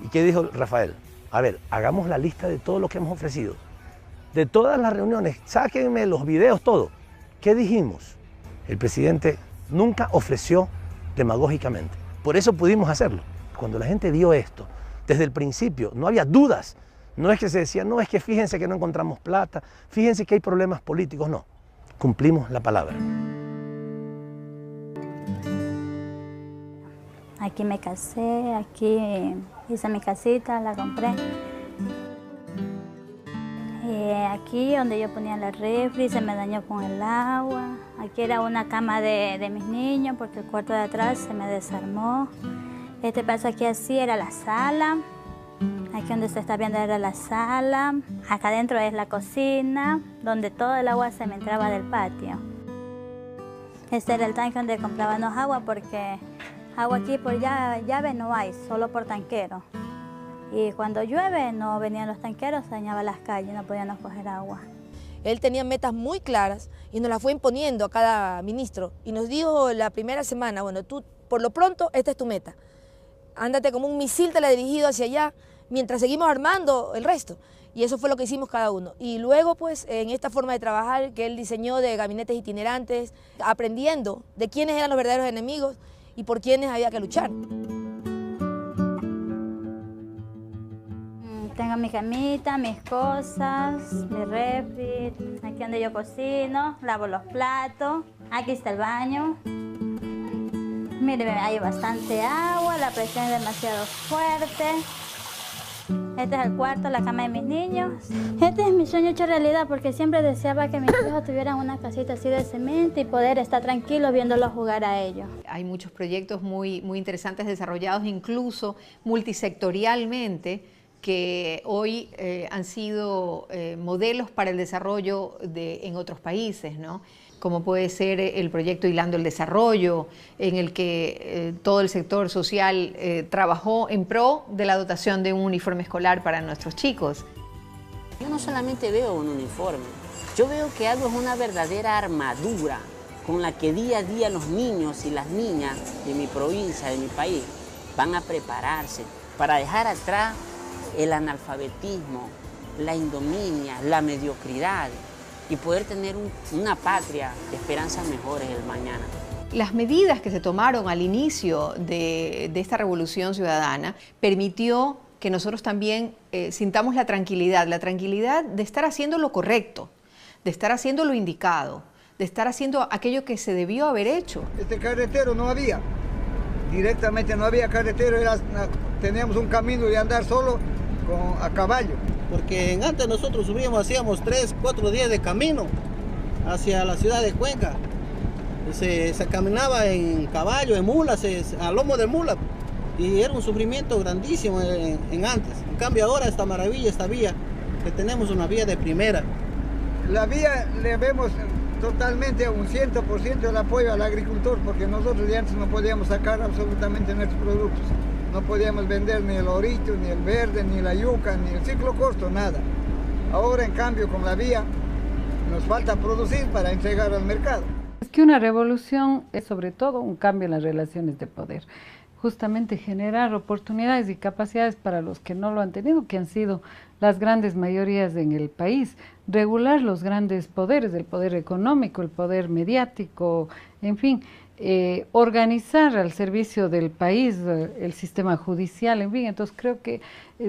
Speaker 6: ¿Y qué dijo Rafael? A ver, hagamos la lista de todo lo que hemos ofrecido, de todas las reuniones, sáquenme los videos, todo. ¿Qué dijimos? El presidente nunca ofreció demagógicamente, por eso pudimos hacerlo. Cuando la gente vio esto, desde el principio, no había dudas. No es que se decía, no, es que fíjense que no encontramos plata, fíjense que hay problemas políticos, no. Cumplimos la palabra.
Speaker 7: Aquí me casé, aquí hice mi casita, la compré. Aquí donde yo ponía la refri se me dañó con el agua. Aquí era una cama de mis niños porque el cuarto de atrás se me desarmó. Este paso aquí así era la sala. Aquí donde se está viendo era la sala. Acá adentro es la cocina, donde todo el agua se me entraba del patio. Este era el tanque donde comprábamos agua porque agua aquí por llave no hay, solo por tanquero. Y cuando llueve no venían los tanqueros, se dañaban las calles, no podíamos coger agua.
Speaker 4: Él tenía metas muy claras y nos las fue imponiendo a cada ministro. Y nos dijo la primera semana, bueno, tú por lo pronto esta es tu meta. Ándate como un misil teledirigido hacia allá, mientras seguimos armando el resto. Y eso fue lo que hicimos cada uno. Y luego, pues, en esta forma de trabajar que él diseñó de gabinetes itinerantes, aprendiendo de quiénes eran los verdaderos enemigos y por quiénes había que luchar.
Speaker 7: Tengo mi camita, mis cosas, mi refri, aquí donde yo cocino, lavo los platos, aquí está el baño. Mire, hay bastante agua, la presión es demasiado fuerte. Este es el cuarto, la cama de mis niños. Este es mi sueño hecho realidad porque siempre deseaba que mis hijos tuvieran una casita así de cemento y poder estar tranquilos viéndolos jugar a ellos.
Speaker 8: Hay muchos proyectos muy interesantes desarrollados, incluso multisectorialmente, que hoy han sido modelos para el desarrollo en otros países, ¿no? Como puede ser el proyecto Hilando el Desarrollo, en el que todo el sector social trabajó en pro de la dotación de un uniforme escolar para nuestros chicos.
Speaker 9: Yo no solamente veo un uniforme, yo veo que algo es una verdadera armadura con la que día a día los niños y las niñas de mi provincia, de mi país, van a prepararse para dejar atrás el analfabetismo, la indominia, la mediocridad, y poder tener una patria de esperanzas mejores el mañana.
Speaker 8: Las medidas que se tomaron al inicio de esta revolución ciudadana permitió que nosotros también sintamos la tranquilidad de estar haciendo lo correcto, de estar haciendo lo indicado, de estar haciendo aquello que se debió haber hecho.
Speaker 26: Este carretero no había, directamente no había carretero, teníamos un camino de andar solo a caballo.
Speaker 10: Porque antes nosotros subíamos, hacíamos 3, 4 días de camino hacia la ciudad de Cuenca. Se caminaba en caballo, en mulas, a lomo de mula, y era un sufrimiento grandísimo en antes. En cambio ahora esta maravilla, esta vía, que tenemos una vía de primera.
Speaker 26: La vía le vemos totalmente un 100% el apoyo al agricultor, porque nosotros ya antes no podíamos sacar absolutamente nuestros productos. No podíamos vender ni el orito, ni el verde, ni la yuca, ni el ciclo corto, nada. Ahora, en cambio, con la vía, nos falta producir para entregar al mercado.
Speaker 15: Es que una revolución es sobre todo un cambio en las relaciones de poder. Justamente generar oportunidades y capacidades para los que no lo han tenido, que han sido las grandes mayorías en el país. Regular los grandes poderes, el poder económico, el poder mediático, en fin. Organizar al servicio del país el sistema judicial, en fin, entonces creo que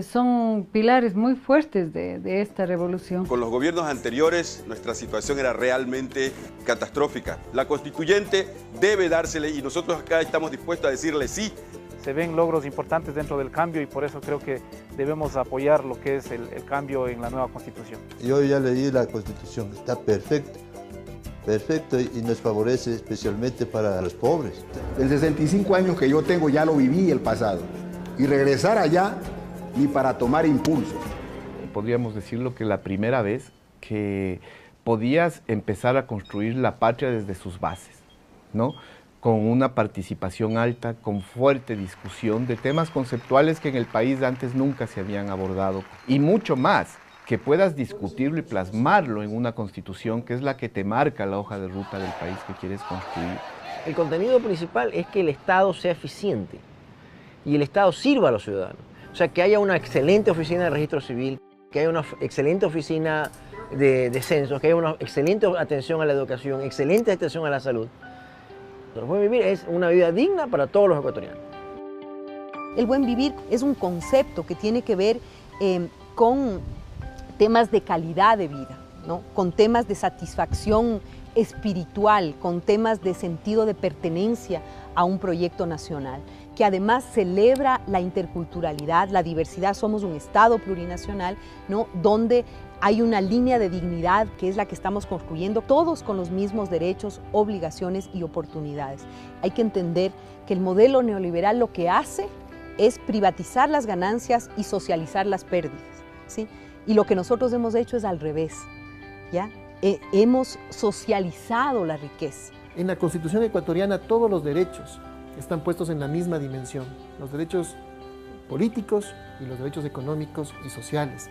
Speaker 15: son pilares muy fuertes de esta revolución.
Speaker 11: Con los gobiernos anteriores nuestra situación era realmente catastrófica. La constituyente debe dársele y nosotros acá estamos dispuestos a decirle sí.
Speaker 19: Se ven logros importantes dentro del cambio y por eso creo que debemos apoyar lo que es el cambio en la nueva Constitución.
Speaker 20: Yo ya leí la Constitución, está perfecta. Perfecto, y nos favorece especialmente para los pobres.
Speaker 28: El 65 años que yo tengo ya lo viví el pasado y regresar allá ni para tomar impulso.
Speaker 29: Podríamos decirlo que la primera vez que podías empezar a construir la patria desde sus bases, ¿no? Con una participación alta, con fuerte discusión de temas conceptuales que en el país antes nunca se habían abordado y mucho más que puedas discutirlo y plasmarlo en una constitución que es la que te marca la hoja de ruta del país que quieres construir.
Speaker 1: El contenido principal es que el Estado sea eficiente y el Estado sirva a los ciudadanos. O sea, que haya una excelente oficina de registro civil, que haya una excelente oficina de censos, que haya una excelente atención a la educación, excelente atención a la salud. El buen vivir es una vida digna para todos los ecuatorianos.
Speaker 14: El buen vivir es un concepto que tiene que ver con temas de calidad de vida, ¿no? Con temas de satisfacción espiritual, con temas de sentido de pertenencia a un proyecto nacional, que además celebra la interculturalidad, la diversidad. Somos un Estado plurinacional, ¿no? Donde hay una línea de dignidad que es la que estamos construyendo, todos con los mismos derechos, obligaciones y oportunidades. Hay que entender que el modelo neoliberal lo que hace es privatizar las ganancias y socializar las pérdidas, ¿sí? Y lo que nosotros hemos hecho es al revés, ¿ya? Hemos socializado la riqueza.
Speaker 2: En la Constitución ecuatoriana todos los derechos están puestos en la misma dimensión, los derechos políticos y los derechos económicos y sociales,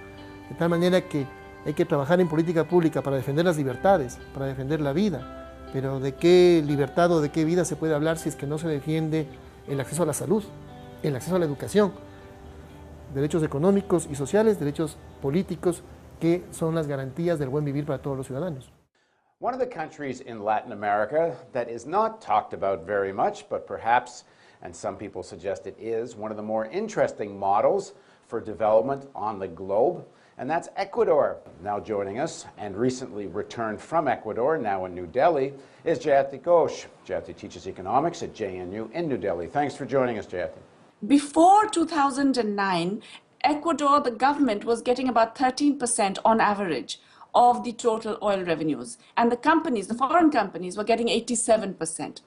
Speaker 2: de tal manera que hay que trabajar en política pública para defender las libertades, para defender la vida, pero ¿de qué libertad o de qué vida se puede hablar si es que no se defiende el acceso a la salud, el acceso a la educación, derechos económicos y sociales, derechos políticos, que son las garantías del buen vivir para todos los ciudadanos?
Speaker 3: One of the countries in Latin America that is not talked about very much, but perhaps, and some people suggest it is, one of the more interesting models for development on the globe, and that's Ecuador. Now joining us, and recently returned from Ecuador, now in New Delhi, is Jayati Ghosh. Jayati teaches economics at JNU in New Delhi. Thanks for joining us, Jayati.
Speaker 17: Before 2009, Ecuador, the government was getting about 13% on average of the total oil revenues. And the companies, the foreign companies, were getting 87%.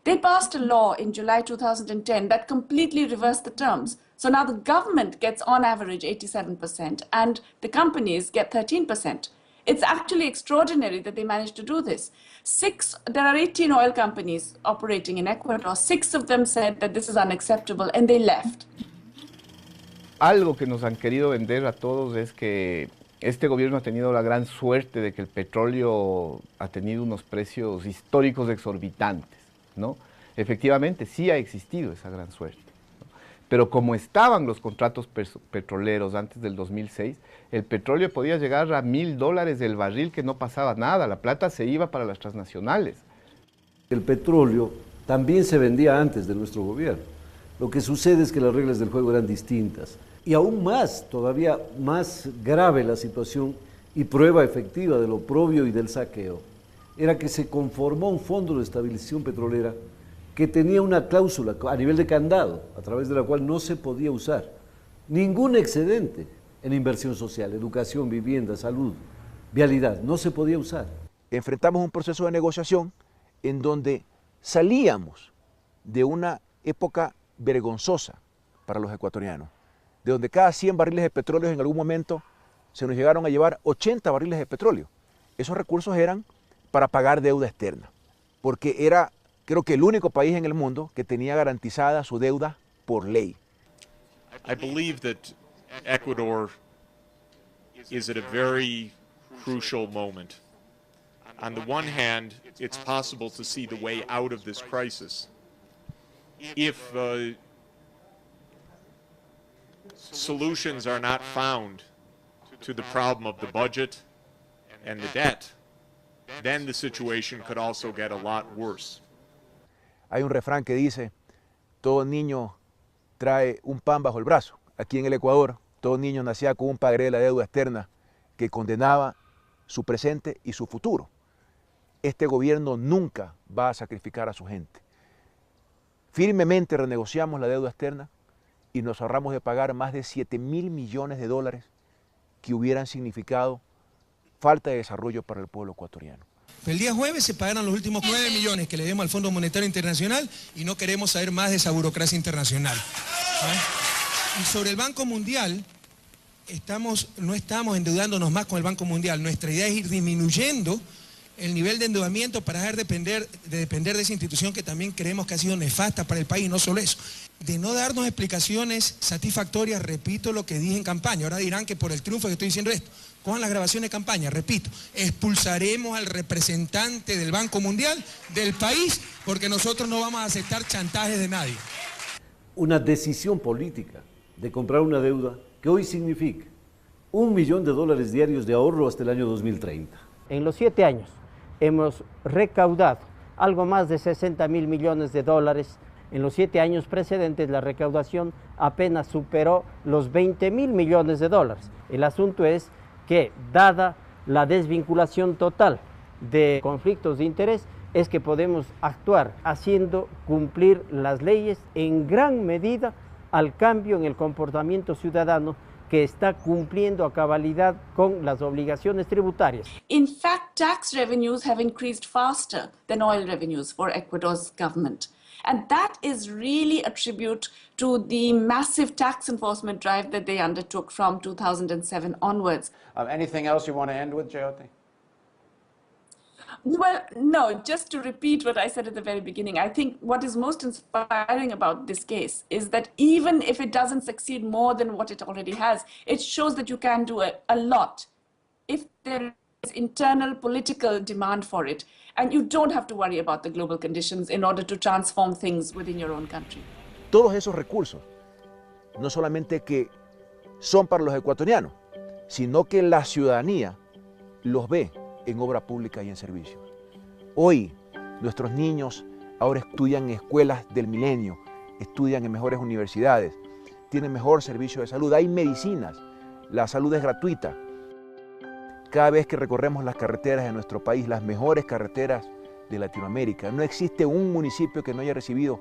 Speaker 17: They passed a law in July 2010 that completely reversed the terms. So now the government gets on average 87% and the companies get 13%. It's actually extraordinary that they managed to do this. There are 18 oil companies operating in Ecuador. 6 of them said that this is unacceptable and they left.
Speaker 29: Algo que nos han querido vender a todos es que este gobierno ha tenido la gran suerte de que el petróleo ha tenido unos precios históricos exorbitantes, ¿no? Efectivamente, sí ha existido esa gran suerte, ¿no? Pero como estaban los contratos petroleros antes del 2006, el petróleo podía llegar a $1,000 del barril, que no pasaba nada, la plata se iba para las transnacionales.
Speaker 16: El petróleo también se vendía antes de nuestro gobierno. Lo que sucede es que las reglas del juego eran distintas. Y aún más, todavía más grave la situación y prueba efectiva del oprobio y del saqueo, era que se conformó un fondo de estabilización petrolera que tenía una cláusula a nivel de candado, a través de la cual no se podía usar ningún excedente en inversión social, educación, vivienda, salud, vialidad, no se podía usar.
Speaker 21: Enfrentamos un proceso de negociación en donde salíamos de una época vergonzosa para los ecuatorianos, de donde cada 100 barriles de petróleo en algún momento se nos llegaron a llevar 80 barriles de petróleo. Esos recursos eran para pagar deuda externa, porque era, creo que, el único país en el mundo que tenía garantizada su deuda por ley.
Speaker 23: I believe that Ecuador is at a very crucial moment. On the one hand, it's possible to see the way out of this crisis if solutions are not found to the problem of the budget and the debt, then the situation could also get a lot worse.
Speaker 21: Hay un refrán que dice, todo niño trae un pan bajo el brazo. Aquí en el Ecuador, todo niño nacía con un pagaré de la deuda externa que condenaba su presente y su futuro. Este gobierno nunca va a sacrificar a su gente. Firmemente renegociamos la deuda externa y nos ahorramos de pagar más de $7,000 millones que hubieran significado falta de desarrollo para el pueblo ecuatoriano.
Speaker 24: El día jueves se pagaron los últimos 9 millones que le debemos al Fondo Monetario Internacional y no queremos saber más de esa burocracia internacional. Y sobre el Banco Mundial, no estamos endeudándonos más con el Banco Mundial. Nuestra idea es ir disminuyendo el nivel de endeudamiento para dejar de depender de esa institución que también creemos que ha sido nefasta para el país, no solo eso, de no darnos explicaciones satisfactorias, repito lo que dije en campaña, ahora dirán que por el triunfo que estoy diciendo esto, con las grabaciones de campaña, repito, expulsaremos al representante del Banco Mundial del país porque nosotros no vamos a aceptar chantajes de nadie.
Speaker 16: Una decisión política de comprar una deuda que hoy significa $1 millón diarios de ahorro hasta el año 2030.
Speaker 4: En los 7 años hemos recaudado algo más de $60.000 millones. En los 7 años precedentes la recaudación apenas superó los $20.000 millones. El asunto es que, dada la desvinculación total de conflictos de interés, es que podemos actuar haciendo cumplir las leyes en gran medida al cambio en el comportamiento ciudadano que está cumpliendo a cabalidad con las obligaciones tributarias.
Speaker 17: In fact, tax revenues have increased faster than oil revenues for Ecuador's government. And that is really a tribute to the massive tax enforcement drive that they undertook from 2007 onwards.
Speaker 3: Anything else you want to end with, Jyoti?
Speaker 17: Well, no, just to repeat what I said at the very beginning, I think what is most inspiring about this case is that even if it doesn't succeed more than what it already has, it shows that you can do a lot if there is internal political demand for it. And you don't have to worry about the global conditions in order to transform things within your own country.
Speaker 21: Todos esos recursos, no solamente que son para los ecuatorianos, sino que la ciudadanía los ve en obra pública y en servicio. Hoy, nuestros niños ahora estudian en escuelas del milenio, estudian en mejores universidades, tienen mejor servicio de salud, hay medicinas, la salud es gratuita. Cada vez que recorremos las carreteras de nuestro país, las mejores carreteras de Latinoamérica, no existe un municipio que no haya recibido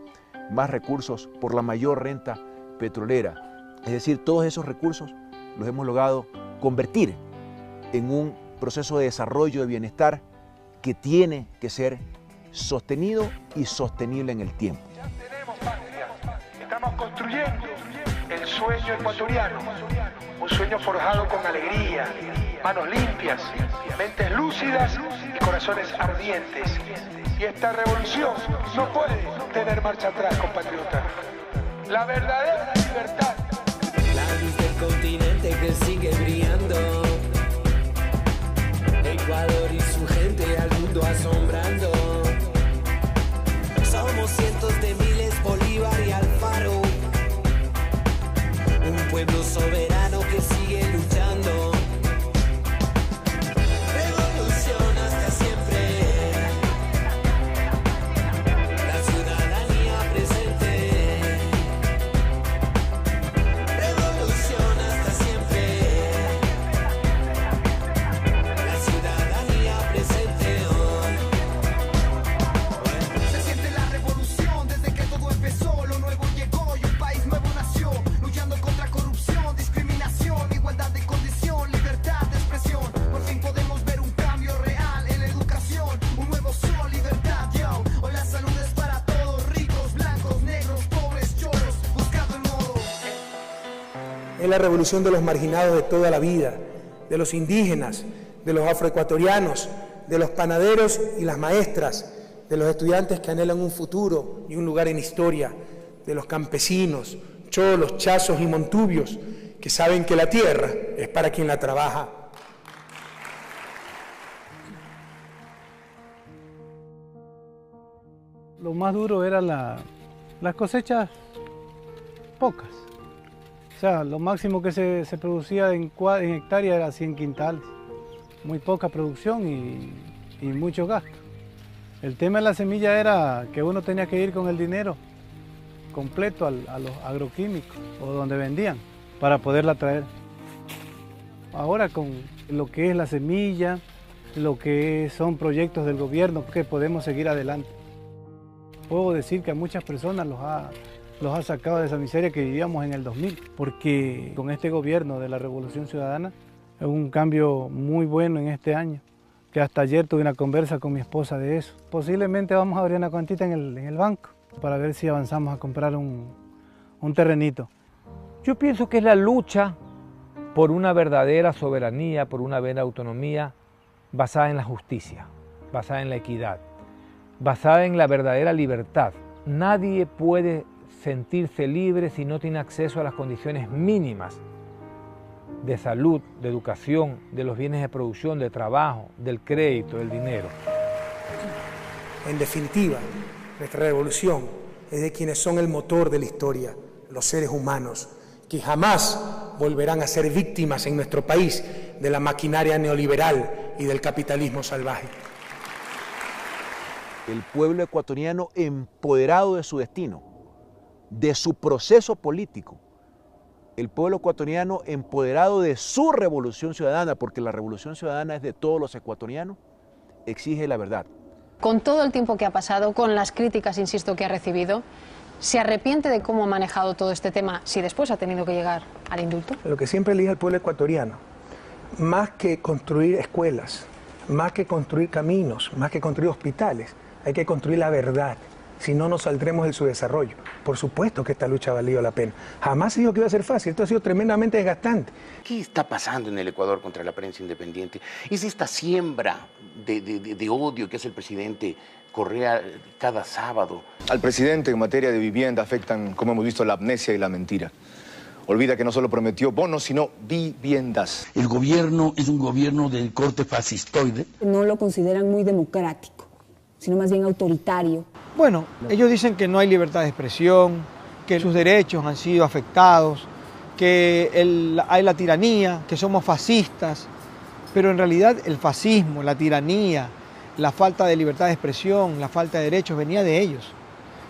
Speaker 21: más recursos por la mayor renta petrolera. Es decir, todos esos recursos los hemos logrado convertir en un proceso de desarrollo de bienestar que tiene que ser sostenido y sostenible en el tiempo.
Speaker 24: Ya tenemos patria, estamos construyendo el sueño ecuatoriano, un sueño forjado con alegría, manos limpias, mentes lúcidas y corazones ardientes. Y esta revolución no puede tener marcha atrás, compatriotas. La verdadera libertad.
Speaker 5: La luz del continente que sigue brillando. Ecuador y su gente al mundo asombrando. Somos cientos de miles, Bolívar y Alfaro. Un pueblo soberano que sigue luchando. Revolución hasta siempre. La ciudadanía presente. Revolución hasta siempre. La ciudadanía presente hoy. Se siente la revolución desde que todo empezó. Lo nuevo llegó y un país nuevo nació. Luchando contra corrupción, discriminación, igualdad de condición, libertad de expresión. Por fin podemos ver un cambio real en la educación. Un nuevo sol, libertad, yo. Hoy la salud es para todos, ricos, blancos, negros, pobres, choros, buscando el modo.
Speaker 24: Es la revolución de los marginados de toda la vida, de los indígenas, de los afroecuatorianos, de los panaderos y las maestras, de los estudiantes que anhelan un futuro y un lugar en historia, de los campesinos, cholos, chazos y montubios, que saben que la tierra es para quien la trabaja.
Speaker 6: Lo más duro era las cosechas pocas. O sea, lo máximo que se producía en hectárea era 100 quintales. Muy poca producción y mucho gasto. El tema de la semilla era que uno tenía que ir con el dinero completo a los agroquímicos o donde vendían para poderla traer. Ahora con lo que es la semilla, lo que son proyectos del gobierno, que podemos seguir adelante. Puedo decir que a muchas personas los ha sacado de esa miseria que vivíamos en el 2000, porque con este gobierno de la Revolución Ciudadana es un cambio muy bueno en este año, que hasta ayer tuve una conversa con mi esposa de eso. Posiblemente vamos a abrir una cuentita en el banco para ver si avanzamos a comprar un terrenito.
Speaker 12: Yo pienso que es la lucha por una verdadera soberanía, por una verdadera autonomía basada en la justicia. basada en la equidad, basada en la verdadera libertad. Nadie puede sentirse libre si no tiene acceso a las condiciones mínimas de salud, de educación, de los bienes de producción, de trabajo, del crédito, del dinero.
Speaker 24: En definitiva, nuestra revolución es de quienes son el motor de la historia, los seres humanos, que jamás volverán a ser víctimas en nuestro país de la maquinaria neoliberal y del capitalismo salvaje.
Speaker 21: El pueblo ecuatoriano empoderado de su destino, de su proceso político. El pueblo ecuatoriano empoderado de su revolución ciudadana, porque la revolución ciudadana es de todos los ecuatorianos, exige la verdad.
Speaker 7: Con todo el tiempo que ha pasado, con las críticas, insisto, que ha recibido, ¿se arrepiente de cómo ha manejado todo este tema si después ha tenido que llegar al indulto?
Speaker 24: Lo que siempre le dije al pueblo ecuatoriano, más que construir escuelas, más que construir caminos, más que construir hospitales, hay que construir la verdad. Si no, nos saldremos de su desarrollo. Por supuesto que esta lucha ha valido la pena. Jamás se dijo que iba a ser fácil. Esto ha sido tremendamente desgastante.
Speaker 8: ¿Qué está pasando en el Ecuador contra la prensa independiente? Es esta siembra de odio que hace el presidente Correa cada sábado.
Speaker 9: Al presidente en materia de vivienda afectan, como hemos visto, la amnesia y la mentira. Olvida que no solo prometió bonos, sino viviendas.
Speaker 10: El gobierno es un gobierno del corte fascistoide.
Speaker 13: No lo consideran muy democrático, sino más bien autoritario.
Speaker 26: Bueno, ellos dicen que no hay libertad de expresión, que sus derechos han sido afectados, que hay la tiranía, que somos fascistas, pero en realidad el fascismo, la tiranía, la falta de libertad de expresión, la falta de derechos venía de ellos.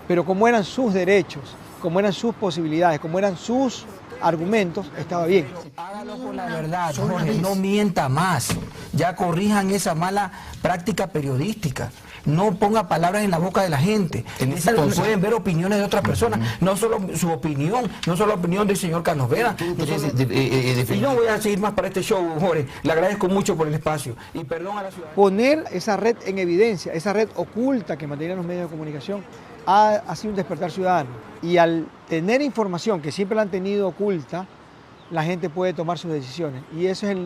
Speaker 26: Pero como eran sus derechos, como eran sus posibilidades, como eran sus argumentos, estaba bien.
Speaker 13: Hágalo por la verdad, Jorge, no mienta más. Ya corrijan esa mala práctica periodística. No ponga palabras en la boca de la gente. Pueden ver opiniones de otras personas, no solo su opinión, no solo la opinión del señor Carlos Vera. Y no voy a seguir más para este show, Jorge. Le agradezco mucho por el espacio. Y perdón a la ciudad.
Speaker 26: Poner esa red en evidencia, esa red oculta que mantenían los medios de comunicación, ha sido un despertar ciudadano. Y al tener información que siempre la han tenido oculta, la gente puede tomar sus decisiones. Y eso es,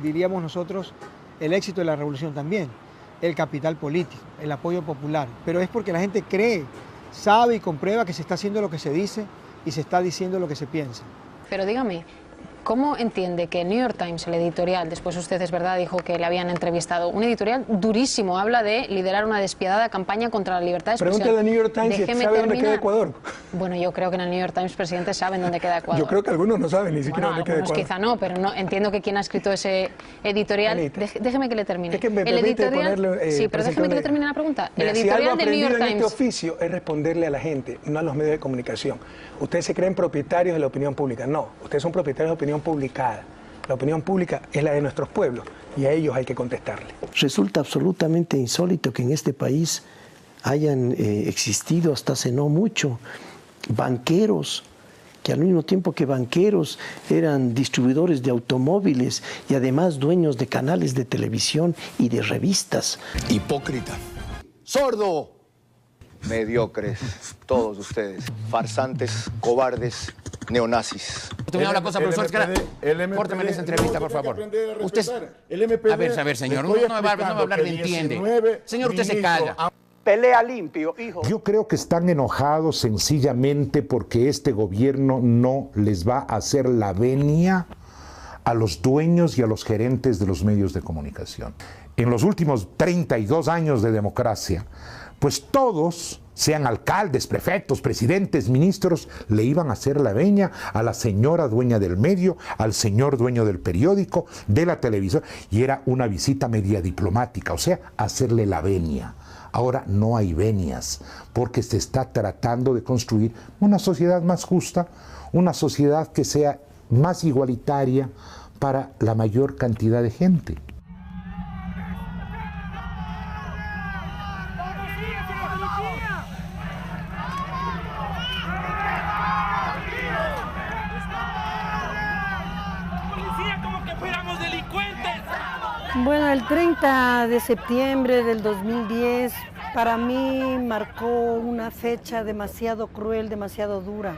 Speaker 26: diríamos nosotros, el éxito de la revolución también. El capital político, el apoyo popular. Pero es porque la gente cree, sabe y comprueba que se está haciendo lo que se dice y se está diciendo lo que se piensa.
Speaker 7: Pero dígame, ¿cómo entiende que el New York Times, el editorial, después usted es verdad dijo que le habían entrevistado, un editorial durísimo, habla de liderar una despiadada campaña contra la libertad de expresión?
Speaker 24: Pregúntale al New York Times si sabe dónde queda Ecuador.
Speaker 7: Bueno, yo creo que en el New York Times, presidente, saben dónde queda Ecuador.
Speaker 24: Yo creo que algunos no saben ni siquiera dónde queda Ecuador.
Speaker 7: Quizá no, pero no, entiendo que quien ha escrito ese editorial... Déjeme que le termine.
Speaker 24: Es que me
Speaker 7: el editorial, sí, pero déjeme que le termine la pregunta. El editorial del New York Times...
Speaker 24: En este oficio es responderle a la gente, no a los medios de comunicación. Ustedes se creen propietarios de la opinión pública. No, ustedes son propietarios de opinión publicada. La opinión pública es la de nuestros pueblos y a ellos hay que contestarle.
Speaker 18: Resulta absolutamente insólito que en este país hayan existido hasta hace no mucho banqueros, que al mismo tiempo que banqueros eran distribuidores de automóviles y además dueños de canales de televisión y de revistas.
Speaker 9: Hipócrita. Sordo. Mediocres, todos ustedes, farsantes, cobardes, neonazis.
Speaker 22: Terminado la cosa, profesor. Córteme esa entrevista, por favor. Usted, a ver, señor, no va a hablar de entiende. Señor, usted se calla.
Speaker 25: Pelea limpio, hijo. Yo creo que están enojados sencillamente porque este gobierno no les va a hacer la venia a los dueños y a los gerentes de los medios de comunicación. En los últimos 32 años de democracia, pues todos, sean alcaldes, prefectos, presidentes, ministros, le iban a hacer la veña a la señora dueña del medio, al señor dueño del periódico, de la televisión, y era una visita media diplomática, o sea, hacerle la venia. Ahora no hay venias, porque se está tratando de construir una sociedad más justa, una sociedad que sea más igualitaria para la mayor cantidad de gente.
Speaker 27: Bueno, el 30 de septiembre del 2010 para mí marcó una fecha demasiado cruel, demasiado dura.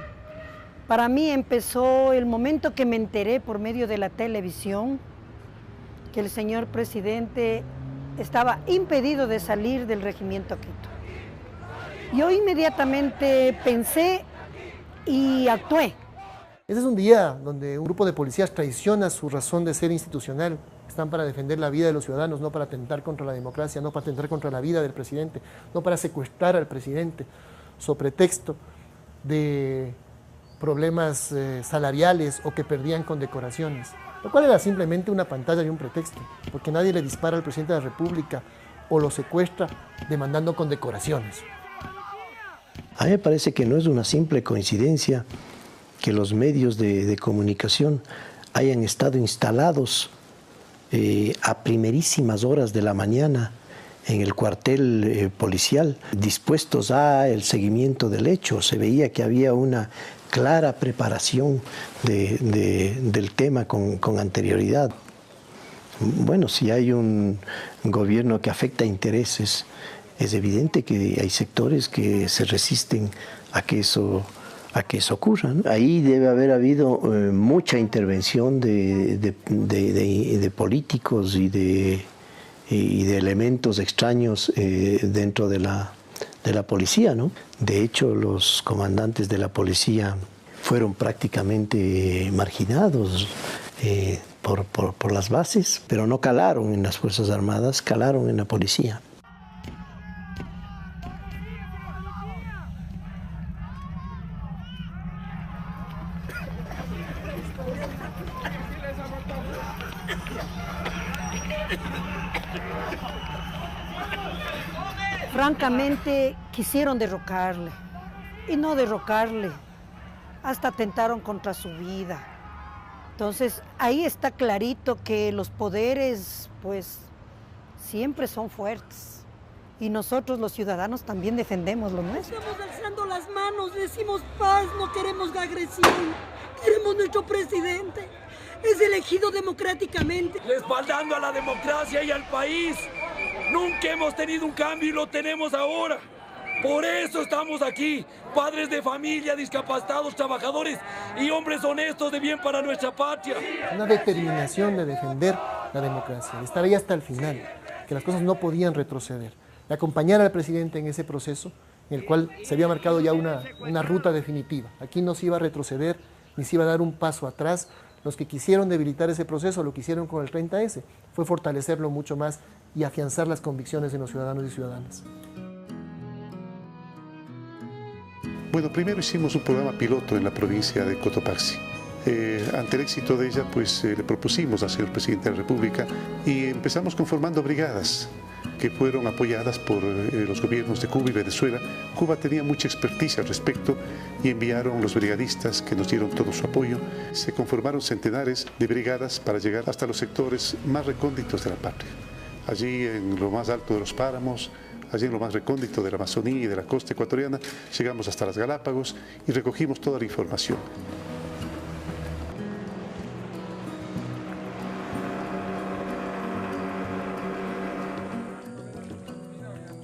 Speaker 27: Para mí empezó el momento que me enteré por medio de la televisión que el señor presidente estaba impedido de salir del regimiento Quito. Yo inmediatamente pensé y actué.
Speaker 1: Ese es un día donde un grupo de policías traiciona su razón de ser institucional. Están para defender la vida de los ciudadanos, no para atentar contra la democracia, no para atentar contra la vida del presidente, no para secuestrar al presidente, sobre pretexto de problemas salariales o que perdían condecoraciones, lo cual era simplemente una pantalla y un pretexto, porque nadie le dispara al presidente de la República o lo secuestra demandando condecoraciones.
Speaker 18: A mí me parece que no es una simple coincidencia que los medios de comunicación hayan estado instalados a primerísimas horas de la mañana en el cuartel policial, dispuestos al seguimiento del hecho. Se veía que había una clara preparación del tema con anterioridad. Bueno, si hay un gobierno que afecta intereses, es evidente que hay sectores que se resisten a que eso ocurra, ¿no? Ahí debe haber habido mucha intervención de políticos y de elementos extraños dentro de la policía, ¿no? De hecho, los comandantes de la policía fueron prácticamente marginados por las bases, pero no calaron en las Fuerzas Armadas, calaron en la policía.
Speaker 27: Francamente, quisieron derrocarle, y no derrocarle, hasta atentaron contra su vida. Entonces, ahí está clarito que los poderes, pues, siempre son fuertes. Y nosotros, los ciudadanos, también defendemos lo nuestro. Estamos alzando las manos, decimos paz, no queremos la agresión, queremos nuestro presidente. Es elegido democráticamente.
Speaker 2: Respaldando a la democracia y al país. Nunca hemos tenido un cambio y lo tenemos ahora. Por eso estamos aquí, padres de familia, discapacitados, trabajadores y hombres honestos de bien para nuestra patria.
Speaker 1: Una determinación de defender la democracia, de estar ahí hasta el final, que las cosas no podían retroceder. De acompañar al presidente en ese proceso, en el cual se había marcado ya una ruta definitiva. Aquí no se iba a retroceder, ni se iba a dar un paso atrás. Los que quisieron debilitar ese proceso, lo que hicieron con el 30S, fue fortalecerlo mucho más y afianzar las convicciones de los ciudadanos y ciudadanas.
Speaker 11: Bueno, primero hicimos un programa piloto en la provincia de Cotopaxi. Ante el éxito de ella, pues le propusimos al señor presidente de la República y empezamos conformando brigadas que fueron apoyadas por los gobiernos de Cuba y Venezuela. Cuba tenía mucha experticia al respecto y enviaron los brigadistas que nos dieron todo su apoyo. Se conformaron centenares de brigadas para llegar hasta los sectores más recónditos de la patria. Allí en lo más alto de los páramos, allí en lo más recóndito de la Amazonía y de la costa ecuatoriana, llegamos hasta las Galápagos y recogimos toda la información.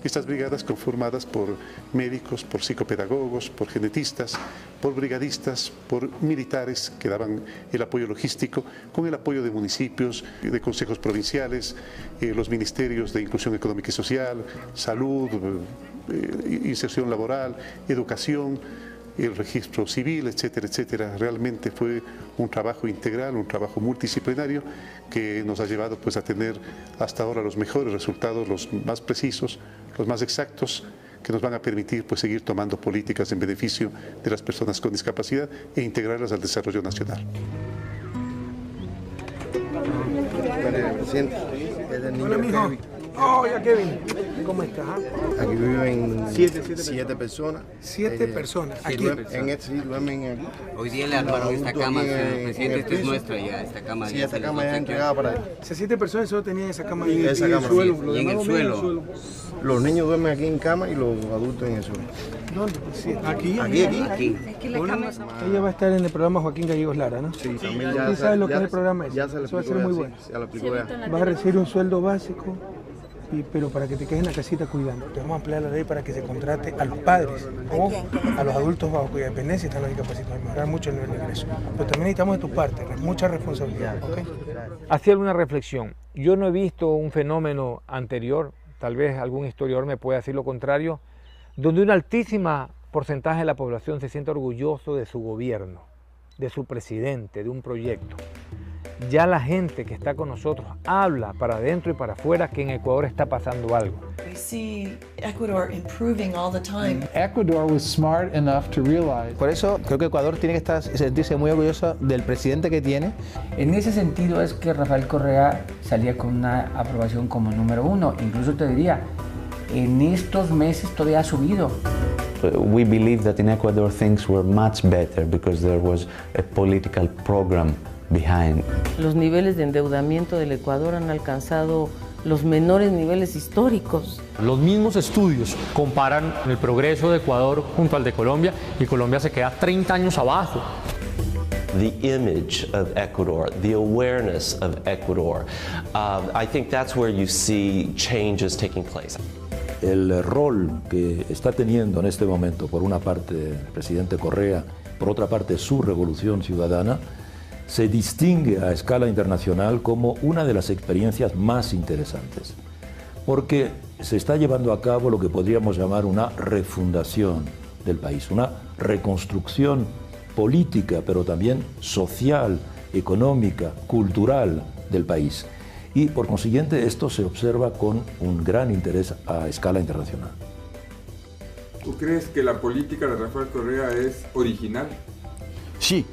Speaker 11: Estas brigadas conformadas por médicos, por psicopedagogos, por genetistas, por brigadistas, por militares que daban el apoyo logístico, con el apoyo de municipios, de consejos provinciales, los ministerios de Inclusión Económica y Social, Salud, Inserción Laboral, Educación, el registro civil, etcétera, etcétera. Realmente fue un trabajo integral, un trabajo multidisciplinario que nos ha llevado pues a tener hasta ahora los mejores resultados, los más precisos, los más exactos, que nos van a permitir pues seguir tomando políticas en beneficio de las personas con discapacidad e integrarlas al desarrollo nacional.
Speaker 14: Hola, mijo. Hola, Kevin. ¿Cómo estás?
Speaker 15: Aquí viven siete personas.
Speaker 14: Siete personas.
Speaker 15: Aquí. En este sí duermen aquí.
Speaker 19: Hoy día le armaron esta cama, señor presidente, esta es nuestra ya, esta cama.
Speaker 15: Sí, esta cama ya es entregada para él.
Speaker 14: O sea, 7 personas solo tenían esa cama
Speaker 15: en el suelo.
Speaker 19: Y en el suelo.
Speaker 15: Los niños duermen aquí en cama y los adultos en el suelo.
Speaker 14: ¿Dónde? Sí, aquí.
Speaker 15: Aquí.
Speaker 14: Ella va a estar en el programa Joaquín Gallegos Lara, ¿no?
Speaker 15: Sí, también ya.
Speaker 14: ¿Quién sabe lo que es el programa ese?
Speaker 15: Ya se le
Speaker 14: Eso va a ser muy bueno.
Speaker 15: Ya lo aplicó ya.
Speaker 14: Va a recibir un sueldo básico.
Speaker 24: pero para que te quedes en la casita cuidando. Te vamos a ampliar la ley para que se contrate a los padres o a los adultos bajo cuya dependencia están los discapacitados, mejorar mucho el nivel de ingreso. Pero también necesitamos de tu parte, mucha responsabilidad. ¿Okay?
Speaker 12: Hacía una reflexión. Yo no he visto un fenómeno anterior, tal vez algún historiador me pueda decir lo contrario, donde un altísimo porcentaje de la población se siente orgulloso de su gobierno, de su presidente, de un proyecto. Ya la gente que está con nosotros habla para adentro y para afuera que en Ecuador está pasando algo.
Speaker 3: We see Ecuador improving all the time.
Speaker 4: Ecuador was smart enough to realize.
Speaker 5: Por eso creo que Ecuador tiene que sentirse muy orgulloso del presidente que tiene.
Speaker 16: En ese sentido es que Rafael Correa salía con una aprobación como número 1. Incluso te diría, en estos meses todavía ha subido.
Speaker 17: We believe that in Ecuador things were much better because there was a political program behind.
Speaker 27: Los niveles de endeudamiento del Ecuador han alcanzado los menores niveles históricos.
Speaker 20: Los mismos estudios comparan el progreso de Ecuador junto al de Colombia y Colombia se queda 30 años abajo.
Speaker 23: The image of Ecuador, the awareness of Ecuador, I think that's where you see changes taking place.
Speaker 28: El rol que está teniendo en este momento, por una parte el presidente Correa, por otra parte su revolución ciudadana, se distingue a escala internacional como una de las experiencias más interesantes, porque se está llevando a cabo lo que podríamos llamar una refundación del país, una reconstrucción política, pero también social, económica, cultural del país. Y por consiguiente esto se observa con un gran interés a escala internacional.
Speaker 29: ¿Tú crees que la política de Rafael Correa es original?
Speaker 30: Sí,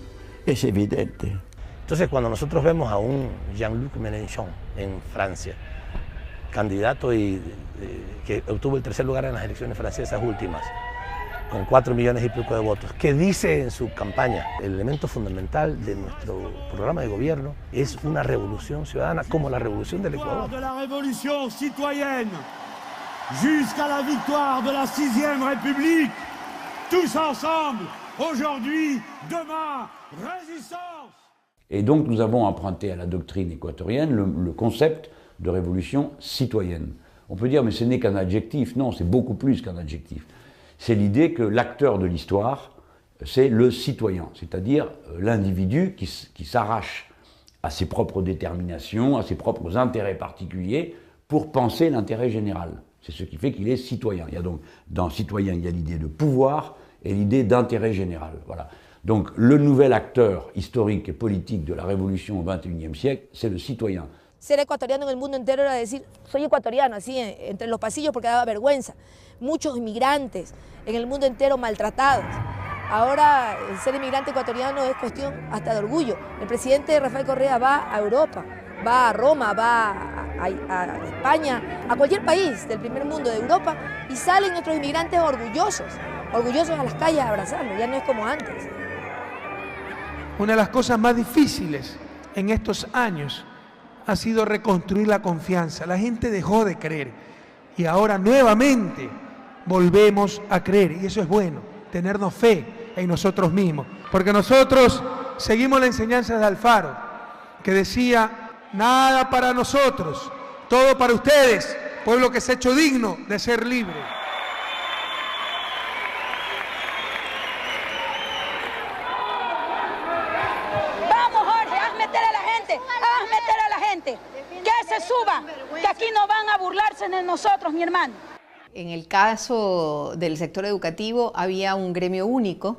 Speaker 30: es evidente.
Speaker 31: Entonces, cuando nosotros vemos a un Jean-Luc Mélenchon en Francia, candidato que obtuvo el tercer lugar en las elecciones francesas últimas, con 4 millones y pico de votos, que dice en su campaña, el elemento fundamental de nuestro programa de gobierno es una revolución ciudadana como la revolución del Ecuador.
Speaker 32: De la revolución citoyenne jusqu'à la victoire de la 6e République, tous ensemble, aujourd'hui, demain, résistance.
Speaker 10: Et donc nous avons emprunté à la doctrine équatorienne le concept de révolution citoyenne. On peut dire mais ce n'est qu'un adjectif, non, c'est beaucoup plus qu'un adjectif. C'est l'idée que l'acteur de l'histoire, c'est le citoyen, c'est-à-dire l'individu qui s'arrache à ses propres déterminations, à ses propres intérêts particuliers pour penser l'intérêt général. C'est ce qui fait qu'il est citoyen. Il y a donc, dans citoyen, il y a l'idée de pouvoir et l'idée d'intérêt général. Voilà. Donc le nouvel acteur historique et politique de la révolution au XXIe siècle, c'est le citoyen.
Speaker 33: Ser ecuatoriano en el mundo entero era decir, soy ecuatoriano, así entre los pasillos porque daba vergüenza. Muchos inmigrantes en el mundo entero maltratados. Ahora el ser inmigrante ecuatoriano es cuestión hasta de orgullo. El presidente Rafael Correa va a Europa, va a Roma, va a España, a cualquier país del primer mundo de Europa y salen nuestros inmigrantes orgullosos a las calles a abrazarlos, ya no es como antes.
Speaker 24: Una de las cosas más difíciles en estos años ha sido reconstruir la confianza. La gente dejó de creer y ahora nuevamente volvemos a creer, y eso es bueno, tenernos fe en nosotros mismos, porque nosotros seguimos la enseñanza de Alfaro, que decía, nada para nosotros, todo para ustedes, pueblo que se ha hecho digno de ser libre.
Speaker 34: Que se suba, que aquí no van a burlarse de nosotros, mi hermano.
Speaker 7: En el caso del sector educativo había un gremio único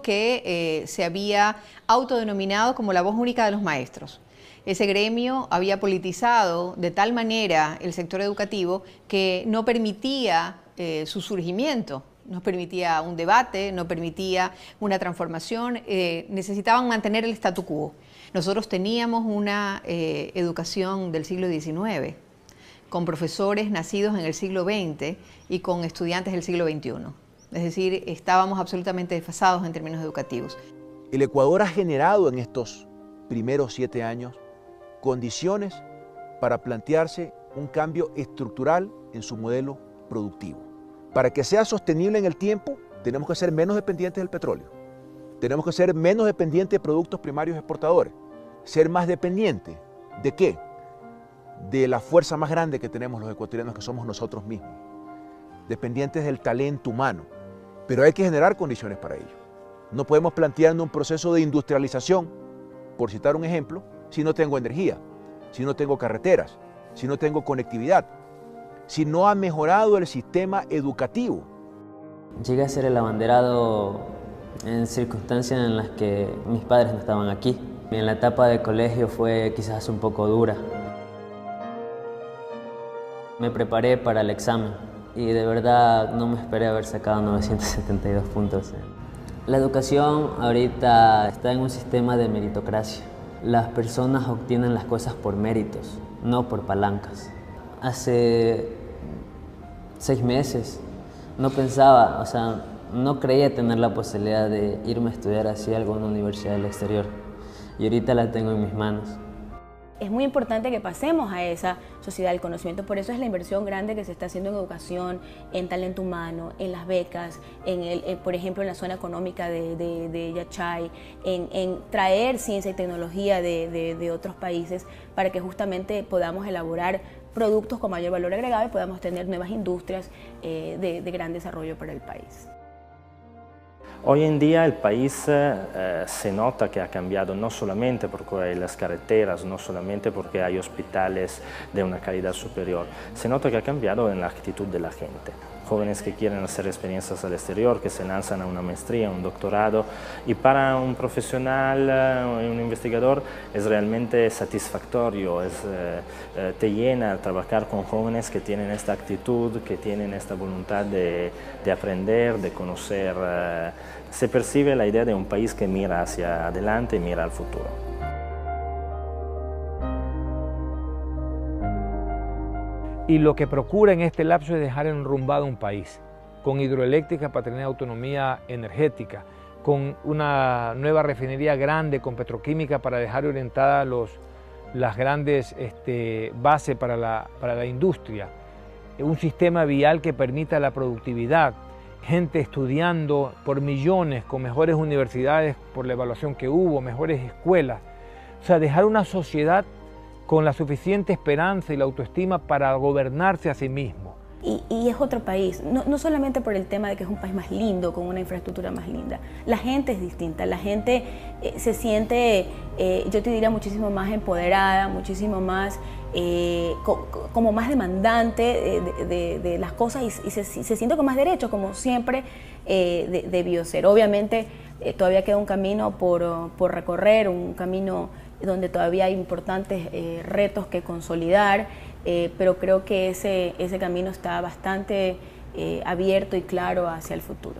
Speaker 7: que se había autodenominado como la voz única de los maestros. Ese gremio había politizado de tal manera el sector educativo que no permitía su surgimiento. No permitía un debate, no permitía una transformación, necesitaban mantener el statu quo. Nosotros teníamos una educación del siglo XIX, con profesores nacidos en el siglo XX y con estudiantes del siglo XXI. Es decir, estábamos absolutamente desfasados en términos educativos.
Speaker 21: El Ecuador ha generado en estos primeros 7 años condiciones para plantearse un cambio estructural en su modelo productivo. Para que sea sostenible en el tiempo, tenemos que ser menos dependientes del petróleo. Tenemos que ser menos dependientes de productos primarios exportadores. Ser más dependientes ¿de qué? de la fuerza más grande que tenemos los ecuatorianos, que somos nosotros mismos, dependientes del talento humano, pero hay que generar condiciones para ello. No podemos plantearnos un proceso de industrialización, por citar un ejemplo, si no tengo energía, si no tengo carreteras, si no tengo conectividad, si no ha mejorado el sistema educativo.
Speaker 1: Llegué a ser el abanderado en circunstancias en las que mis padres no estaban aquí. En la etapa de colegio fue quizás un poco dura. Me preparé para el examen y de verdad no me esperé haber sacado 972 puntos. La educación ahorita está en un sistema de meritocracia. Las personas obtienen las cosas por méritos, no por palancas. Hace 6 meses no pensaba, o sea, no creía tener la posibilidad de irme a estudiar así a alguna universidad del exterior. Y ahorita la tengo en mis manos.
Speaker 2: Es muy importante que pasemos a esa sociedad del conocimiento, por eso es la inversión grande que se está haciendo en educación, en talento humano, en las becas, por ejemplo en la zona económica de Yachay, en traer ciencia y tecnología de otros países para que justamente podamos elaborar productos con mayor valor agregado y podamos tener nuevas industrias de gran desarrollo para el país.
Speaker 6: Hoy en día el país se nota que ha cambiado no solamente porque hay las carreteras, no solamente porque hay hospitales de una calidad superior, se nota que ha cambiado en la actitud de la gente. Jóvenes que quieren hacer experiencias al exterior, que se lanzan a una maestría, un doctorado, y para un profesional, un investigador, es realmente satisfactorio, te llena trabajar con jóvenes que tienen esta actitud, que tienen esta voluntad de aprender, de conocer. Se percibe la idea de un país que mira hacia adelante y mira al futuro.
Speaker 12: Y lo que procura en este lapso es dejar enrumbado un país, con hidroeléctrica para tener autonomía energética, con una nueva refinería grande, con petroquímica para dejar orientadas las grandes bases para la industria, un sistema vial que permita la productividad, gente estudiando por millones, con mejores universidades por la evaluación que hubo, mejores escuelas. O sea, dejar una sociedad con la suficiente esperanza y la autoestima para gobernarse a sí mismo.
Speaker 2: Y es otro país, no solamente por el tema de que es un país más lindo, con una infraestructura más linda. La gente es distinta, la gente se siente, yo te diría, muchísimo más empoderada, muchísimo más, como más demandante de las cosas y se siente con más derechos, como siempre debió ser. Obviamente todavía queda un camino por recorrer, un camino donde todavía hay importantes retos que consolidar, pero creo que ese camino está bastante abierto y claro hacia el futuro.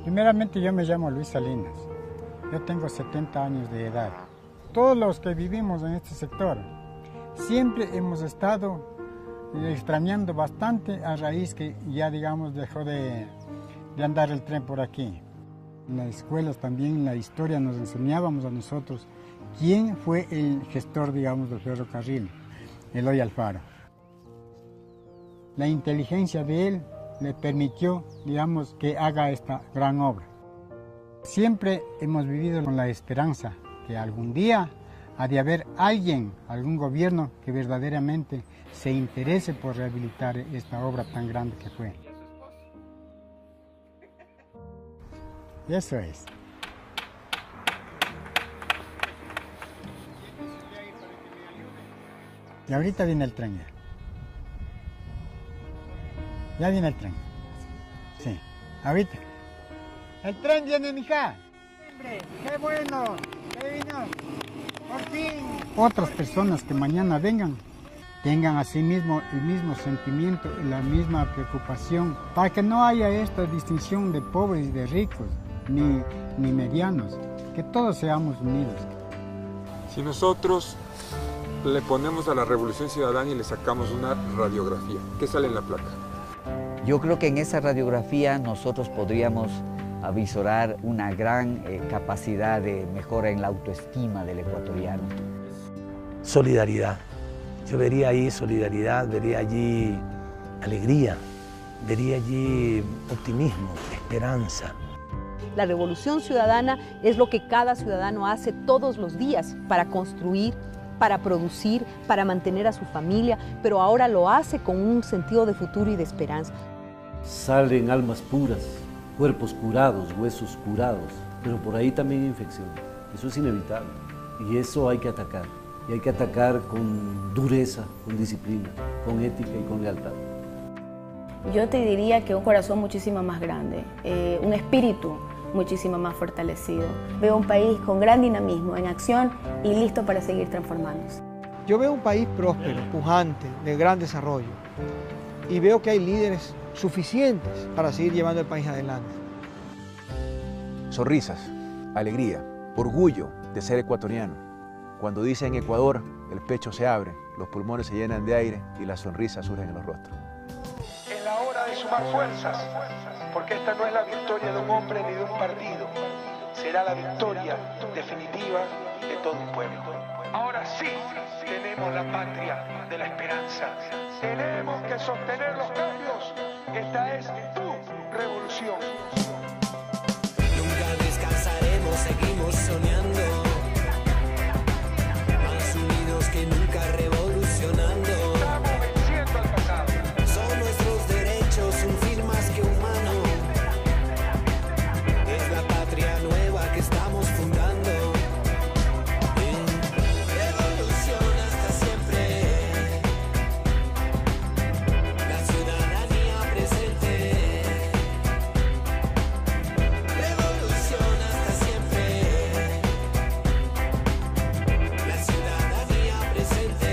Speaker 8: Primeramente, yo me llamo Luis Salinas, yo tengo 70 años de edad. Todos los que vivimos en este sector siempre hemos estado extrañando bastante a raíz que ya, digamos, dejó de andar el tren por aquí. En las escuelas también, en la historia, nos enseñábamos a nosotros quién fue el gestor, digamos, del ferrocarril, Eloy Alfaro. La inteligencia de él le permitió, digamos, que haga esta gran obra. Siempre hemos vivido con la esperanza que algún día ha de haber alguien, algún gobierno que verdaderamente se interese por rehabilitar esta obra tan grande que fue. Eso es. Y ahorita viene el tren ya. Ya viene el tren. Sí, ahorita. El tren viene, mija. ¡Qué bueno! ¡Qué vino! ¡Por fin! Otras personas que mañana vengan, tengan asimismo el mismo sentimiento y la misma preocupación, para que no haya esta distinción de pobres y de ricos, ni medianos, que todos seamos unidos.
Speaker 29: Si nosotros le ponemos a la Revolución Ciudadana y le sacamos una radiografía, ¿qué sale en la placa?
Speaker 9: Yo creo que en esa radiografía nosotros podríamos avisorar una gran capacidad de mejora en la autoestima del ecuatoriano.
Speaker 31: Solidaridad. Yo vería ahí solidaridad, vería allí alegría, vería allí optimismo, esperanza.
Speaker 3: La revolución ciudadana es lo que cada ciudadano hace todos los días para construir, para producir, para mantener a su familia, pero ahora lo hace con un sentido de futuro y de esperanza.
Speaker 4: Salen almas puras, cuerpos curados, huesos curados, pero por ahí también infección. Eso es inevitable y eso hay que atacar. Y hay que atacar con dureza, con disciplina, con ética y con lealtad.
Speaker 2: Yo te diría que un corazón muchísimo más grande, un espíritu muchísimo más fortalecido. Veo un país con gran dinamismo, en acción y listo para seguir transformándose.
Speaker 5: Yo veo un país próspero, pujante, de gran desarrollo y veo que hay líderes suficientes para seguir llevando el país adelante.
Speaker 21: Sonrisas, alegría, orgullo de ser ecuatoriano. Cuando dicen Ecuador, el pecho se abre, los pulmones se llenan de aire y las sonrisas surgen en los rostros.
Speaker 32: Es la hora de sumar fuerzas, porque esta no es la victoria de un hombre ni de un partido, será la victoria definitiva de todo un pueblo. Ahora sí tenemos la patria de la esperanza. Tenemos que sostener los cambios. Esta es tu revolución.
Speaker 11: Nunca descansaremos, seguimos soñando. Más unidos que nunca, revolucionando.
Speaker 32: Estamos venciendo al pasado.
Speaker 11: Son nuestros derechos, un fin más que humano. Es la patria nueva que estamos fundando. Revolución hasta siempre. La ciudadanía presente. Revolución hasta siempre. La ciudadanía presente.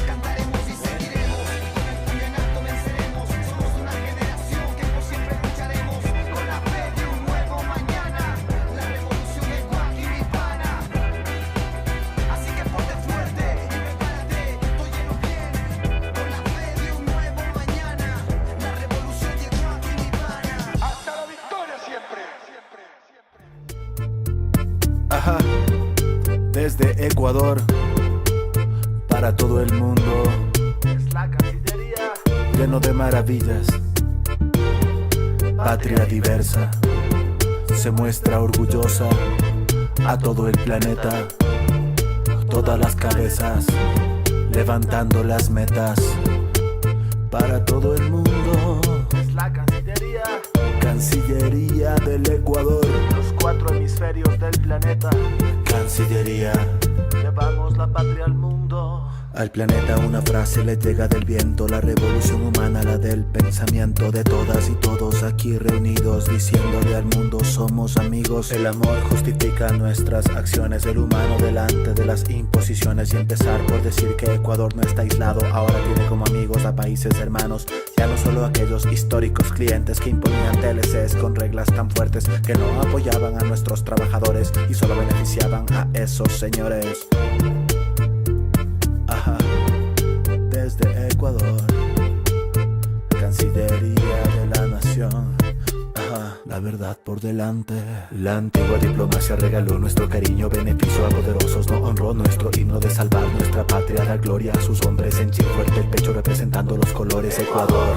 Speaker 11: Cantaremos y seguiremos. Con el puño en alto venceremos. Somos una generación que por siempre lucharemos. Con la fe de un nuevo mañana. La revolución es guaquiripana. Así que ponte fuerte y prepárate. Tóyelo bien. Con la fe de un nuevo mañana. La revolución llegó a Guinipana.
Speaker 32: Hasta la victoria siempre.
Speaker 13: Ajá, desde Ecuador, para todo el mundo,
Speaker 32: Es la Cancillería.
Speaker 13: lleno de maravillas, patria diversa, se muestra orgullosa a todo el planeta, todas las cabezas, levantando las metas, para todo el mundo,
Speaker 32: Es la Cancillería.
Speaker 13: Cancillería del Ecuador,
Speaker 32: Los 4 hemisferios del planeta.
Speaker 13: Cancillería.
Speaker 32: Llevamos la patria al mundo.
Speaker 13: Al planeta una frase le llega del viento, la revolución humana, la del pensamiento de todas y todos aquí reunidos, diciéndole al mundo somos amigos. El amor justifica nuestras acciones, el humano delante de las imposiciones, y empezar por decir que Ecuador no está aislado, ahora tiene como amigos a países hermanos, ya no solo aquellos históricos clientes que imponían TLCs con reglas tan fuertes que no apoyaban a nuestros trabajadores y solo beneficiaban a esos señores. Ajá, desde Ecuador, Cancillería de la Nación. Ajá, la verdad por delante. La antigua diplomacia regaló nuestro cariño, beneficio a poderosos, no honró nuestro himno de salvar nuestra patria, dar gloria a sus hombres, henchir fuerte el pecho representando los colores. Ecuador,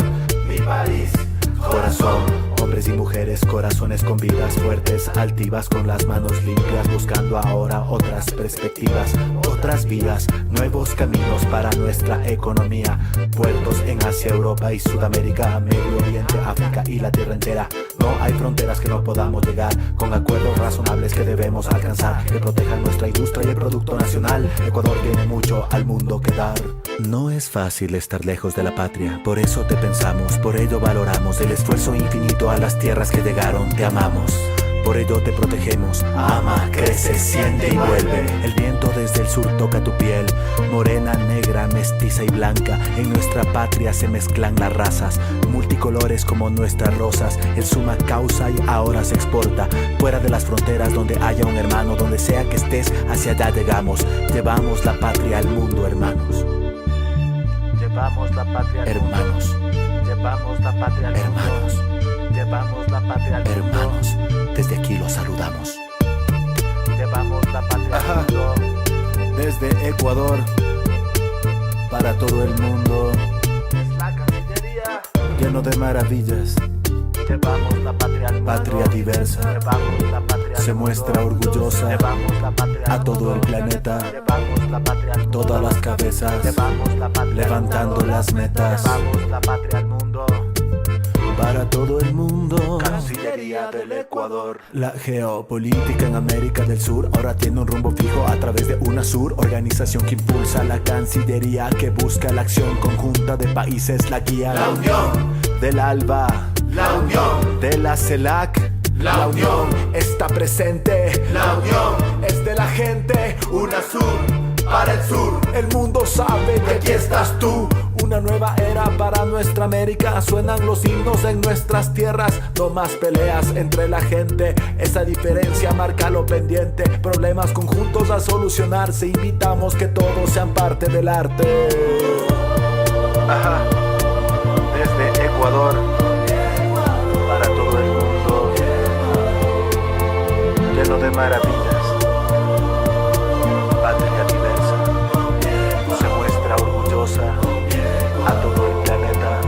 Speaker 13: mi país, corazón, hombres y mujeres, corazones con vidas fuertes, altivas con las manos limpias, buscando ahora otras perspectivas, otras vías, nuevos caminos para nuestra economía, puertos en Asia, Europa y Sudamérica, Medio Oriente, África y la tierra entera. No hay fronteras que no podamos llegar, con acuerdos razonables que debemos alcanzar, que protejan nuestra industria y el producto nacional. Ecuador tiene mucho al mundo que dar. No es fácil estar lejos de la patria, por eso te pensamos, por ello valoramos el esfuerzo infinito a las tierras que llegaron, te amamos. Por ello te protegemos, ama, crece, siente y vuelve. El viento desde el sur toca tu piel, morena, negra, mestiza y blanca. En nuestra patria se mezclan las razas, multicolores como nuestras rosas. El suma causa y ahora se exporta, fuera de las fronteras donde haya un hermano. Donde sea que estés, hacia allá llegamos. Llevamos la patria al mundo, hermanos.
Speaker 32: Llevamos la patria al mundo.
Speaker 13: Hermanos,
Speaker 32: Llevamos la patria al mundo.
Speaker 13: hermanos,
Speaker 32: Llevamos la patria al mundo.
Speaker 13: hermanos, desde aquí los saludamos.
Speaker 32: Llevamos la patria
Speaker 13: Ajá.
Speaker 32: al mundo.
Speaker 13: Desde Ecuador, para todo el mundo,
Speaker 32: Es la Cancillería.
Speaker 13: lleno de maravillas, Llevamos la patria al mundo. Patria diversa. Llevamos la patria al se muestra mundo. Orgullosa. Llevamos la patria al a todo mundo. El planeta. Llevamos la patria al mundo. Todas las cabezas. Llevamos la patria levantando al mundo. Las metas. Llevamos la patria al mundo. Para todo el mundo. Cancillería del Ecuador. La geopolítica en América del Sur ahora tiene un rumbo fijo a través de UNASUR, organización que impulsa la Cancillería, que busca la acción conjunta de países, la guía. La unión del ALBA, la unión de la CELAC, la unión está presente, la unión es de la gente. UNASUR para el sur, el mundo sabe que aquí estás tú. Una nueva era para nuestra América. Suenan los himnos en nuestras tierras. No más peleas entre la gente. Esa diferencia marca lo pendiente. Problemas conjuntos a solucionarse. Invitamos que todos sean parte del arte. Ajá. Desde Ecuador para todo el mundo, lleno de maravillas. Patria diversa se muestra orgullosa a todo el planeta,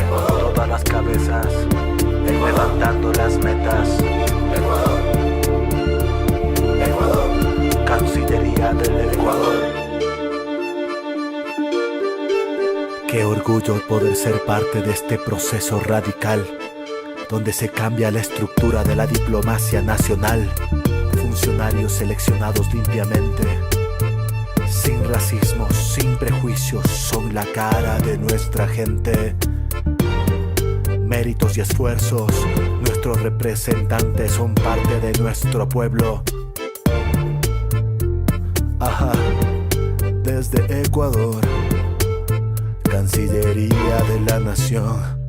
Speaker 13: todas las cabezas, levantando las metas. Ecuador, Cancillería del Ecuador. Qué orgullo poder ser parte de este proceso radical, donde se cambia la estructura de la diplomacia nacional. Funcionarios seleccionados limpiamente, sin racismo, sin prejuicios, son la cara de nuestra gente. Méritos y esfuerzos, nuestros representantes son parte de nuestro pueblo. Ajá, desde Ecuador, Cancillería de la Nación.